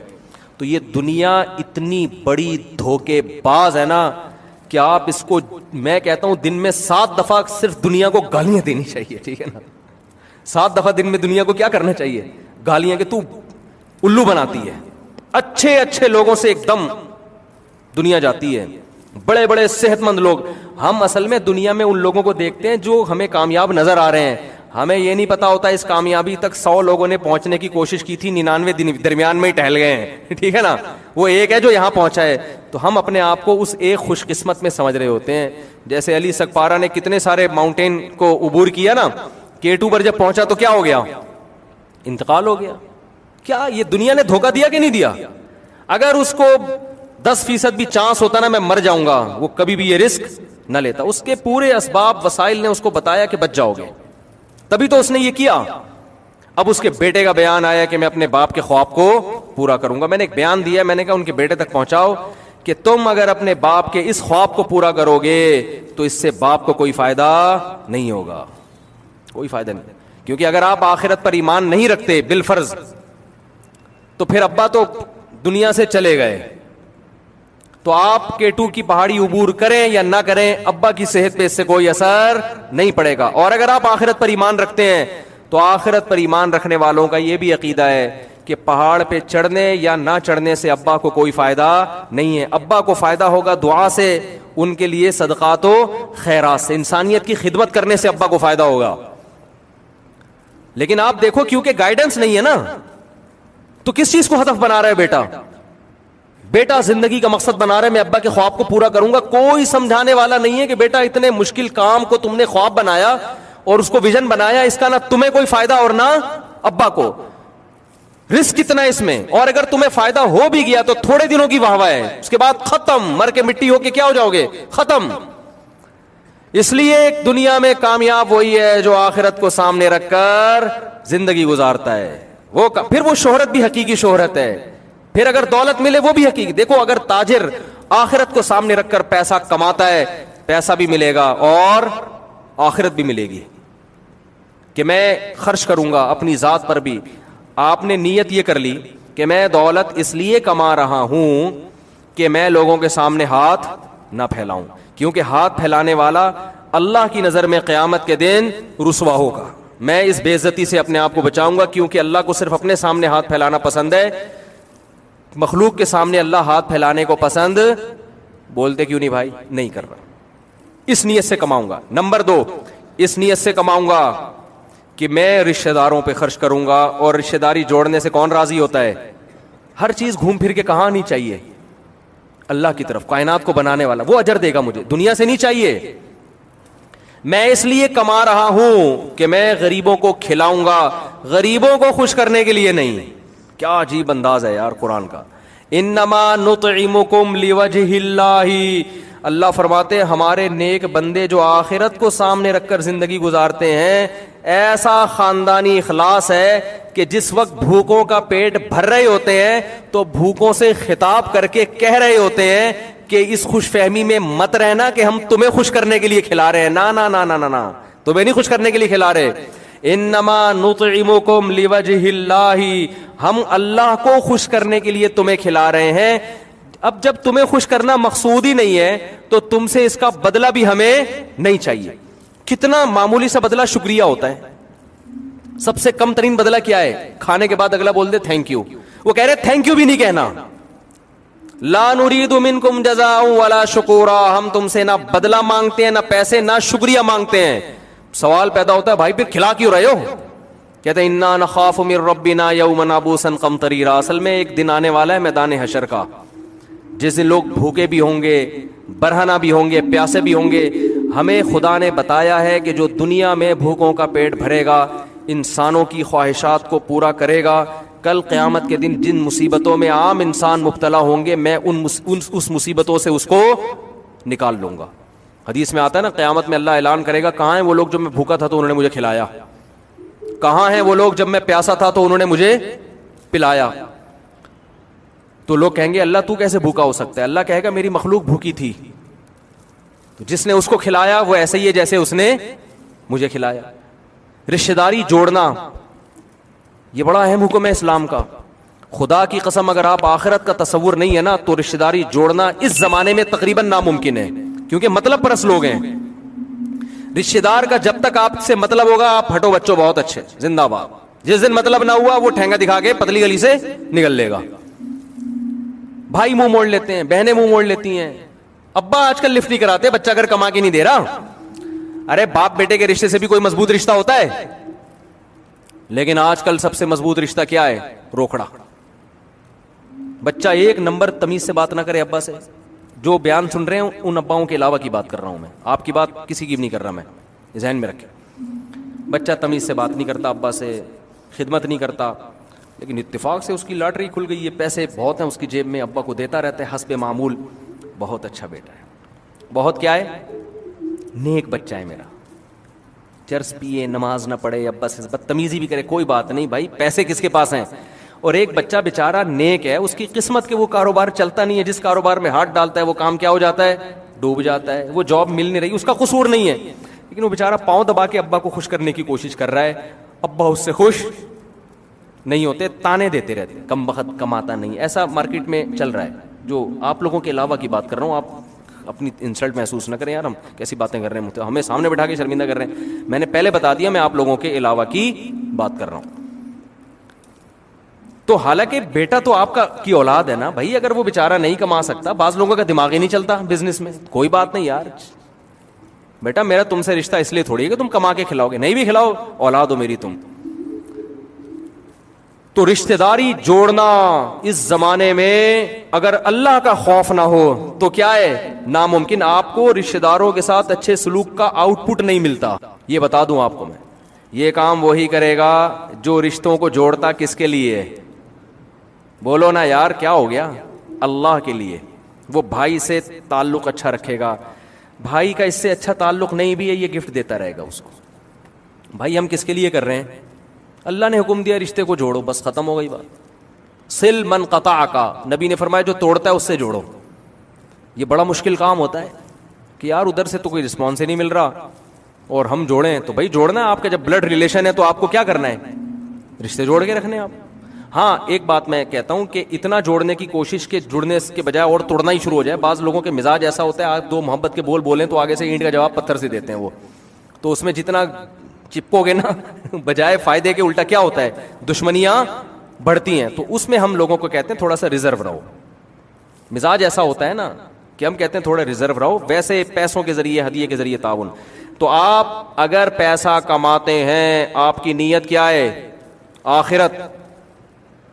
تو یہ دنیا اتنی بڑی دھوکے باز ہے نا کہ آپ اس کو, میں کہتا ہوں دن میں 7 دفعہ صرف دنیا کو گالیاں دینی چاہیے, ٹھیک ہے نا. 7 دفعہ دن میں دنیا کو کیا کرنا چاہیے؟ گالیاں, کہ تو الو بناتی ہے. اچھے اچھے لوگوں سے ایک دم دنیا جاتی ہے, بڑے بڑے صحت مند لوگ. ہم اصل میں دنیا میں ان لوگوں کو دیکھتے ہیں جو ہمیں کامیاب نظر آ رہے ہیں, ہمیں یہ نہیں پتا ہوتا اس کامیابی تک 100 لوگوں نے پہنچنے کی کوشش کی تھی, 99 درمیان میں ہی ٹہل گئے ہیں, ٹھیک ہے نا. وہ ایک ہے جو یہاں پہنچا ہے. تو ہم اپنے آپ کو اس ایک خوش قسمت میں سمجھ رہے ہوتے ہیں. جیسے علی سکپارہ نے کتنے سارے ماؤنٹین کو عبور کیا نا, K2 پر جب پہنچا تو کیا ہو گیا؟ انتقال ہو گیا. کیا یہ دنیا نے دھوکہ دیا کہ نہیں دیا؟ اگر اس کو 10% بھی چانس ہوتا نا میں مر جاؤں گا, وہ کبھی بھی یہ رسک نہ لیتا. اس کے پورے اسباب وسائل نے اس کو بتایا کہ بچ جاؤ گے, تبھی تو اس نے یہ کیا. اب اس کے بیٹے کا بیان آیا کہ میں اپنے باپ کے خواب کو پورا کروں گا. میں نے ایک بیان دیا, میں نے کہا ان کے بیٹے تک پہنچاؤ کہ تم اگر اپنے باپ کے اس خواب کو پورا کرو گے تو اس سے باپ کو کوئی فائدہ نہیں ہوگا, کوئی فائدہ نہیں. کیونکہ اگر آپ آخرت پر ایمان نہیں رکھتے بالفرض, تو پھر ابا تو دنیا سے چلے گئے, تو آپ K2 کی پہاڑی عبور کریں یا نہ کریں, ابا کی صحت پہ اس سے کوئی اثر نہیں پڑے گا. اور اگر آپ آخرت پر ایمان رکھتے ہیں تو آخرت پر ایمان رکھنے والوں کا یہ بھی عقیدہ ہے کہ پہاڑ پہ چڑھنے یا نہ چڑھنے سے ابا کو کوئی فائدہ نہیں ہے. ابا کو فائدہ ہوگا دعا سے, ان کے لیے صدقات و خیرات سے, انسانیت کی خدمت کرنے سے ابا کو فائدہ ہوگا. لیکن آپ دیکھو کیونکہ گائیڈنس نہیں ہے نا, تو کس چیز کو ہدف بنا رہا ہے بیٹا؟ بیٹا زندگی کا مقصد بنا رہا ہے میں ابا کے خواب کو پورا کروں گا. کوئی سمجھانے والا نہیں ہے کہ بیٹا اتنے مشکل کام کو تم نے خواب بنایا اور اس کو ویژن بنایا, اس کا نہ تمہیں کوئی فائدہ اور نہ ابا کو. رسک کتنا ہے اس میں, اور اگر تمہیں فائدہ ہو بھی گیا تو تھوڑے دنوں کی واہ واہ ہے, اس کے بعد ختم, مر کے مٹی ہو کے کیا ہو جاؤ گے؟ ختم. اس لیے دنیا میں کامیاب وہی ہے جو آخرت کو سامنے رکھ کر زندگی گزارتا ہے. پھر وہ شہرت بھی حقیقی شہرت ہے, پھر اگر دولت ملے وہ بھی حقیقی. دیکھو اگر تاجر آخرت کو سامنے رکھ کر پیسہ کماتا ہے, پیسہ بھی ملے گا اور آخرت بھی ملے گی کہ میں خرچ کروں گا اپنی ذات پر بھی. آپ نے نیت یہ کر لی کہ میں دولت اس لیے کما رہا ہوں کہ میں لوگوں کے سامنے ہاتھ نہ پھیلاؤں, کیونکہ ہاتھ پھیلانے والا اللہ کی نظر میں قیامت کے دن رسوا ہوگا. میں اس بے عزتی سے اپنے آپ کو بچاؤں گا, کیونکہ اللہ کو صرف اپنے سامنے ہاتھ پھیلانا پسند ہے, مخلوق کے سامنے اللہ ہاتھ پھیلانے کو پسند بولتے کیوں نہیں بھائی؟ نہیں کر رہا. اس نیت سے کماؤں گا. نمبر 2, اس نیت سے کماؤں گا کہ میں رشتہ داروں پہ خرچ کروں گا, اور رشتہ داری جوڑنے سے کون راضی ہوتا ہے؟ ہر چیز گھوم پھر کے کہاں نہیں چاہیے؟ اللہ کی طرف, کائنات کو بنانے والا, وہ اجر دے گا مجھے, دنیا سے نہیں چاہیے. میں اس لیے کما رہا ہوں کہ میں غریبوں کو کھلاؤں گا, غریبوں کو خوش کرنے کے لیے نہیں. کیا عجیب انداز ہے یار قرآن کا. انما نطعمکم لوجہ اللہ، اللہ فرماتے ہیں ہمارے نیک بندے جو آخرت کو سامنے رکھ کر زندگی گزارتے ہیں، ایسا خاندانی اخلاص ہے کہ جس وقت بھوکوں کا پیٹ بھر رہے ہوتے ہیں تو بھوکوں سے خطاب کر کے کہہ رہے ہوتے ہیں کہ اس خوش فہمی میں مت رہنا کہ ہم تمہیں خوش کرنے کے لیے کھلا رہے ہیں، نا نا نا نا نا نا، تمہیں نہیں خوش کرنے کے لیے کھلا رہے، انما نطعمکم لوجہ اللہ، ہم اللہ کو خوش کرنے کے لیے تمہیں کھلا رہے ہیں۔ اب جب تمہیں خوش کرنا مقصود ہی نہیں ہے تو تم سے اس کا بدلہ بھی ہمیں نہیں چاہیے۔ کتنا معمولی سا بدلہ شکریہ ہوتا ہے، سب سے کم ترین بدلہ کیا ہے؟ کھانے کے بعد اگلا بول دے تھینک یو، وہ کہہ رہے تھینک یو بھی نہیں کہنا، لا نرید منکم جزاء ولا شکورا، ہم تم سے نہ بدلہ مانگتے ہیں، نہ پیسے، نہ شکریہ مانگتے ہیں۔ سوال پیدا ہوتا ہے بھائی پھر کھلا کیوں رہے ہو؟ کہتے ہیں انا نخاف من ربنا یوما عبوسا قمطریرا، اصل میں ایک دن آنے والا ہے میدان حشر کا، جس دن لوگ بھوکے بھی ہوں گے، برہنہ بھی ہوں گے، پیاسے بھی ہوں گے۔ ہمیں خدا نے بتایا ہے کہ جو دنیا میں بھوکوں کا پیٹ بھرے گا، انسانوں کی خواہشات کو پورا کرے گا، کل قیامت کے دن جن مصیبتوں میں عام انسان مبتلا ہوں گے میں اس مصیبتوں سے اس کو نکال لوں گا۔ حدیث میں آتا ہے نا، قیامت میں اللہ اعلان کرے گا کہاں ہیں وہ لوگ جب میں بھوکا تھا تو انہوں نے مجھے کھلایا، کہاں ہیں وہ لوگ جب میں پیاسا تھا تو انہوں نے مجھے پلایا۔ تو لوگ کہیں گے اللہ تو کیسے بھوکا ہو سکتا ہے؟ اللہ کہے گا میری مخلوق بھوکی تھی، تو جس نے اس کو کھلایا وہ ایسے ہی ہے جیسے اس نے مجھے کھلایا۔ رشتہ داری جوڑنا یہ بڑا اہم حکم ہے اسلام کا۔ خدا کی قسم اگر آپ آخرت کا تصور نہیں ہے نا تو رشتہ داری جوڑنا اس زمانے میں تقریباً ناممکن ہے، کیونکہ مطلب پرست لوگ ہیں۔ رشتہ دار کا جب تک آپ سے مطلب ہوگا آپ ہٹو بچوں بہت اچھے زندہ باد، جس دن مطلب نہ ہوا وہ ٹھینگا دکھا کے پتلی گلی سے نکل لے گا۔ بھائی منہ موڑ لیتے ہیں، بہنیں منہ موڑ لیتی ہیں، ابا آج کل لفٹ نہیں کراتے بچہ اگر کما کے نہیں دے رہا۔ ارے باپ بیٹے کے رشتے سے بھی کوئی مضبوط رشتہ ہوتا ہے، لیکن آج کل سب سے مضبوط رشتہ کیا ہے؟ روکڑا۔ بچہ ایک نمبر تمیز سے بات نہ کرے ابا سے۔ جو بیان سن رہے ہیں ان اباؤں کے علاوہ کی بات کر رہا ہوں میں، آپ کی بات کسی کی بھی نہیں کر رہا، میں ذہن میں رکھیں۔ بچہ تمیز سے بات نہیں کرتا ابا سے، خدمت نہیں کرتا، لیکن اتفاق سے اس کی لاٹری کھل گئی ہے، پیسے بہت ہیں اس کی جیب میں، ابا کو دیتا رہتا ہے حسب معمول، بہت اچھا بیٹا ہے، بہت کیا ہے، نیک بچہ ہے میرا، چرس پیے، نماز نہ پڑھے، ابا سے بدتمیزی بھی کرے، کوئی بات نہیں بھائی، پیسے کس کے پاس ہیں۔ اور ایک بچہ بیچارہ نیک ہے، اس کی قسمت کے وہ کاروبار چلتا نہیں ہے، جس کاروبار میں ہاتھ ڈالتا ہے وہ کام کیا ہو جاتا ہے؟ ڈوب جاتا ہے، وہ جاب مل نہیں رہی، اس کا قصور نہیں ہے، لیکن وہ بیچارہ پاؤں دبا کے ابا کو خوش کرنے کی کوشش کر رہا ہے، ابا اس سے خوش نہیں ہوتے، تانے دیتے رہتے، کم وقت کماتا نہیں، ایسا مارکیٹ میں چل رہا ہے۔ جو آپ لوگوں کے علاوہ کی بات کر رہا ہوں، آپ اپنی انسلٹ محسوس نہ کریں، یار ہم کیسی باتیں کر رہے ہیں، ہمیں سامنے بٹھا کے شرمندہ کر رہے ہیں۔ میں نے پہلے بتا دیا میں آپ لوگوں کے علاوہ کی بات کر رہا ہوں۔ تو حالانکہ بیٹا تو آپ کا کی اولاد ہے نا بھائی، اگر وہ بیچارہ نہیں کما سکتا، بعض لوگوں کا دماغ ہی نہیں چلتا بزنس میں، کوئی بات نہیں یار، بیٹا میرا تم سے رشتہ اس لیے تھوڑی ہے کہ تم کما کے کھلاؤ گے، نہیں بھی کھلاؤ اولاد ہو میری تم۔ تو رشتہ داری جوڑنا اس زمانے میں اگر اللہ کا خوف نہ ہو تو کیا ہے؟ ناممکن۔ آپ کو رشتہ داروں کے ساتھ اچھے سلوک کا آؤٹ پٹ نہیں ملتا، یہ بتا دوں آپ کو میں۔ یہ کام وہی کرے گا جو رشتوں کو جوڑتا کس کے لیے؟ بولو نا یار، کیا ہو گیا؟ اللہ کے لیے۔ وہ بھائی سے تعلق اچھا رکھے گا، بھائی کا اس سے اچھا تعلق نہیں بھی ہے یہ گفٹ دیتا رہے گا اس کو۔ بھائی ہم کس کے لیے کر رہے ہیں؟ اللہ نے حکم دیا رشتے کو جوڑو، بس ختم ہو گئی بات۔ سل من قطعک، نبی نے فرمایا جو توڑتا ہے اس سے جوڑو۔ یہ بڑا مشکل کام ہوتا ہے کہ یار ادھر سے تو کوئی رسپانس ہی نہیں مل رہا اور ہم جوڑیں، تو بھائی جوڑنا ہے، آپ کا جب بلڈ ریلیشن ہے تو آپ کو کیا کرنا ہے؟ رشتے جوڑ کے رکھنے ہیں آپ۔ ہاں ایک بات میں کہتا ہوں کہ اتنا جوڑنے کی کوشش کے جڑنے کے بجائے اور توڑنا ہی شروع ہو جائے۔ بعض لوگوں کے مزاج ایسا ہوتا ہے، آپ دو محبت کے بول بولیں تو آگے سے اینٹ کا جواب پتھر سے دیتے ہیں وہ، تو اس میں جتنا چپکو گے نا بجائے فائدے کے الٹا کیا ہوتا ہے؟ دشمنیاں بڑھتی ہیں۔ تو اس میں ہم لوگوں کو کہتے ہیں تھوڑا سا ریزرو رہو۔ مزاج ایسا ہوتا ہے نا کہ ہم کہتے ہیں تھوڑا ریزرو رہو، ویسے پیسوں کے ذریعے، ہدیے کے ذریعے تعاون۔ تو آپ اگر پیسہ کماتے ہیں، آپ کی نیت کیا ہے؟ آخرت،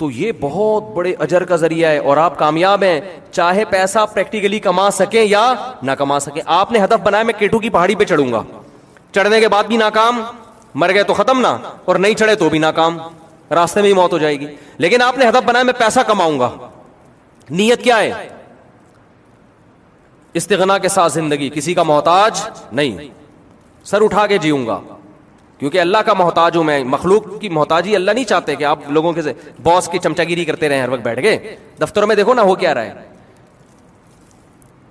تو یہ بہت بڑے اجر کا ذریعہ ہے اور آپ کامیاب ہیں، چاہے پیسہ پریکٹیکلی کما سکیں یا نہ کما سکیں۔ آپ نے ہدف بنایا میں کیٹو کی پہاڑی پہ چڑھوں گا، چڑھنے کے بعد بھی ناکام، مر گئے تو ختم نا، اور نہیں چڑھے تو بھی ناکام، راستے میں ہی موت ہو جائے گی۔ لیکن آپ نے ہدف بنایا میں پیسہ کماؤں گا، نیت کیا ہے؟ استغنا کے ساتھ زندگی، کسی کا محتاج نہیں، سر اٹھا کے جیوں گا کیونکہ اللہ کا محتاج ہوں میں. مخلوق کی محتاجی اللہ نہیں چاہتے کہ آپ لوگوں کے باس کی چمچا گیری کرتے رہیں ہر وقت بیٹھ کے. دفتروں میں دیکھو نا ہو کیا رہا ہے،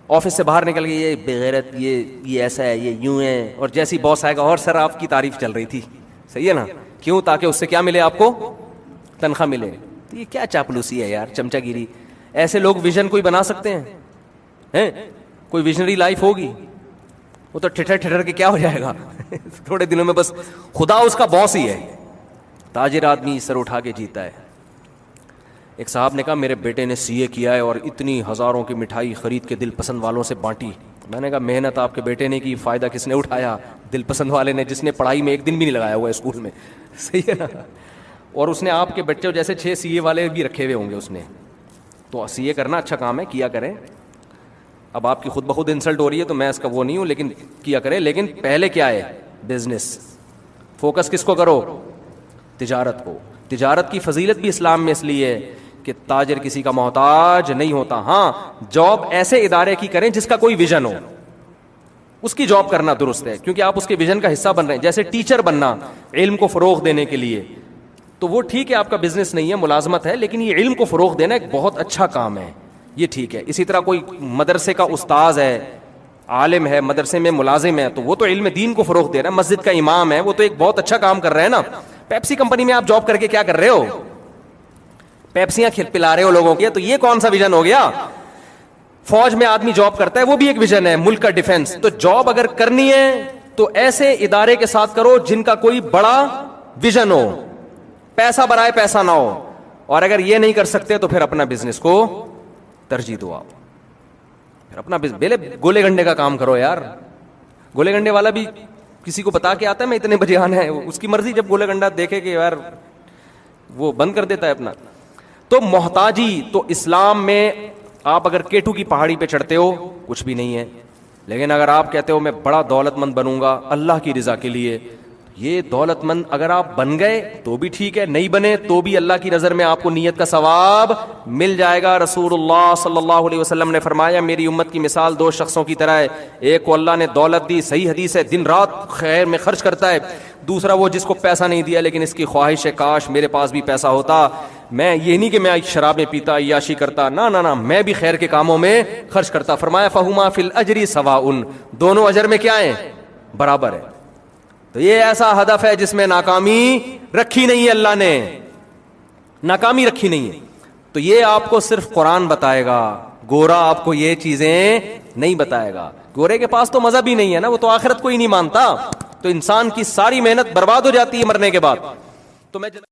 آفس سے باہر نکل کے یہ بغیرت، یہ ایسا ہے، یہ یوں ہے، اور جیسی باس آئے گا اور سر آپ کی تعریف چل رہی تھی. صحیح ہے نا؟ کیوں؟ تاکہ اس سے کیا ملے آپ کو؟ تنخواہ ملے. تو یہ کیا چاپلوسی ہے یار، چمچا گیری. ایسے لوگ ویژن کوئی بنا سکتے ہیں؟ کوئی ویژنری لائف ہوگی؟ وہ تو ٹھٹر کے کیا ہو جائے گا تھوڑے دنوں میں. بس خدا اس کا باس ہی ہے. تاجر آدمی سر اٹھا کے جیتا ہے. ایک صاحب نے کہا میرے بیٹے نے سی اے کیا ہے اور اتنی ہزاروں کی مٹھائی خرید کے دل پسند والوں سے بانٹی. میں نے کہا محنت آپ کے بیٹے نے کی، فائدہ کس نے اٹھایا؟ دل پسند والے نے، جس نے پڑھائی میں ایک دن بھی نہیں لگایا ہوا ہے اسکول میں. صحیح ہے نا؟ اور اس نے آپ کے بچے جیسے 6 سی اے والے بھی رکھے ہوئے ہوں گے اس نے. تو سی اے کرنا اچھا کام ہے، کیا کریں. اب آپ کی خود بخود انسلٹ ہو رہی ہے تو میں اس کا وہ نہیں ہوں، لیکن کیا کرے. لیکن پہلے کیا ہے؟ بزنس. فوکس کس کو کرو؟ تجارت کو. تجارت کی فضیلت بھی اسلام میں اس لیے ہے کہ تاجر کسی کا محتاج نہیں ہوتا. ہاں جاب ایسے ادارے کی کریں جس کا کوئی ویژن ہو، اس کی جاب کرنا درست ہے کیونکہ آپ اس کے ویژن کا حصہ بن رہے ہیں. جیسے ٹیچر بننا علم کو فروغ دینے کے لیے، تو وہ ٹھیک ہے، آپ کا بزنس نہیں ہے، ملازمت ہے، لیکن یہ علم کو فروغ دینا ایک بہت اچھا کام ہے، یہ ٹھیک ہے. اسی طرح کوئی مدرسے کا استاذ ہے، عالم ہے، مدرسے میں ملازم ہے، تو وہ تو علم دین کو فروغ دے رہا ہے. مسجد کا امام ہے، وہ تو ایک بہت اچھا کام کر رہا ہے نا. پیپسی کمپنی میں آپ جاب کر کے کیا کر رہے ہو؟ پیپسیاں پلا رہے ہو لوگوں کی. تو یہ کون سا ویژن ہو گیا؟ فوج میں آدمی جاب کرتا ہے، وہ بھی ایک ویژن ہے، ملک کا ڈیفنس. تو جاب اگر کرنی ہے تو ایسے ادارے کے ساتھ کرو جن کا کوئی بڑا ویژن ہو، پیسہ برائے پیسہ نہ ہو. اور اگر یہ نہیں کر سکتے تو پھر اپنا بزنس کو ترجیح دو. آپ پھر اپنا بیلے گولے گنڈے کا کام کرو یار. گولے گنڈے والا بھی کسی کو بتا کے آتا ہے میں اتنے بجے آنا ہے، اس کی مرضی. جب گولے گنڈا دیکھے کہ یار وہ بند کر دیتا ہے اپنا. تو محتاجی تو اسلام میں آپ اگر کیٹو کی پہاڑی پہ چڑھتے ہو کچھ بھی نہیں ہے، لیکن اگر آپ کہتے ہو میں بڑا دولت مند بنوں گا اللہ کی رضا کے لیے، یہ دولت مند اگر آپ بن گئے تو بھی ٹھیک ہے، نہیں بنے تو بھی اللہ کی نظر میں آپ کو نیت کا ثواب مل جائے گا. رسول اللہ صلی اللہ علیہ وسلم نے فرمایا میری امت کی مثال 2 شخصوں کی طرح ہے، ایک کو اللہ نے دولت دی، صحیح حدیث ہے، دن رات خیر میں خرچ کرتا ہے. دوسرا وہ جس کو پیسہ نہیں دیا لیکن اس کی خواہش ہے کاش میرے پاس بھی پیسہ ہوتا. میں یہ نہیں کہ میں شرابیں پیتا، عیاشی کرتا، نہ میں بھی خیر کے کاموں میں خرچ کرتا. فرمایا فہما فی الاجر سواء، دونوں اجر میں کیا ہیں؟ برابر ہے. تو یہ ایسا ہدف ہے جس میں ناکامی رکھی نہیں ہے، اللہ نے ناکامی رکھی نہیں ہے. تو یہ آپ کو صرف قرآن بتائے گا، گورا آپ کو یہ چیزیں نہیں بتائے گا. گورے کے پاس تو مذہب ہی نہیں ہے نا، وہ تو آخرت کو ہی نہیں مانتا. تو انسان کی ساری محنت برباد ہو جاتی ہے مرنے کے بعد. تو میں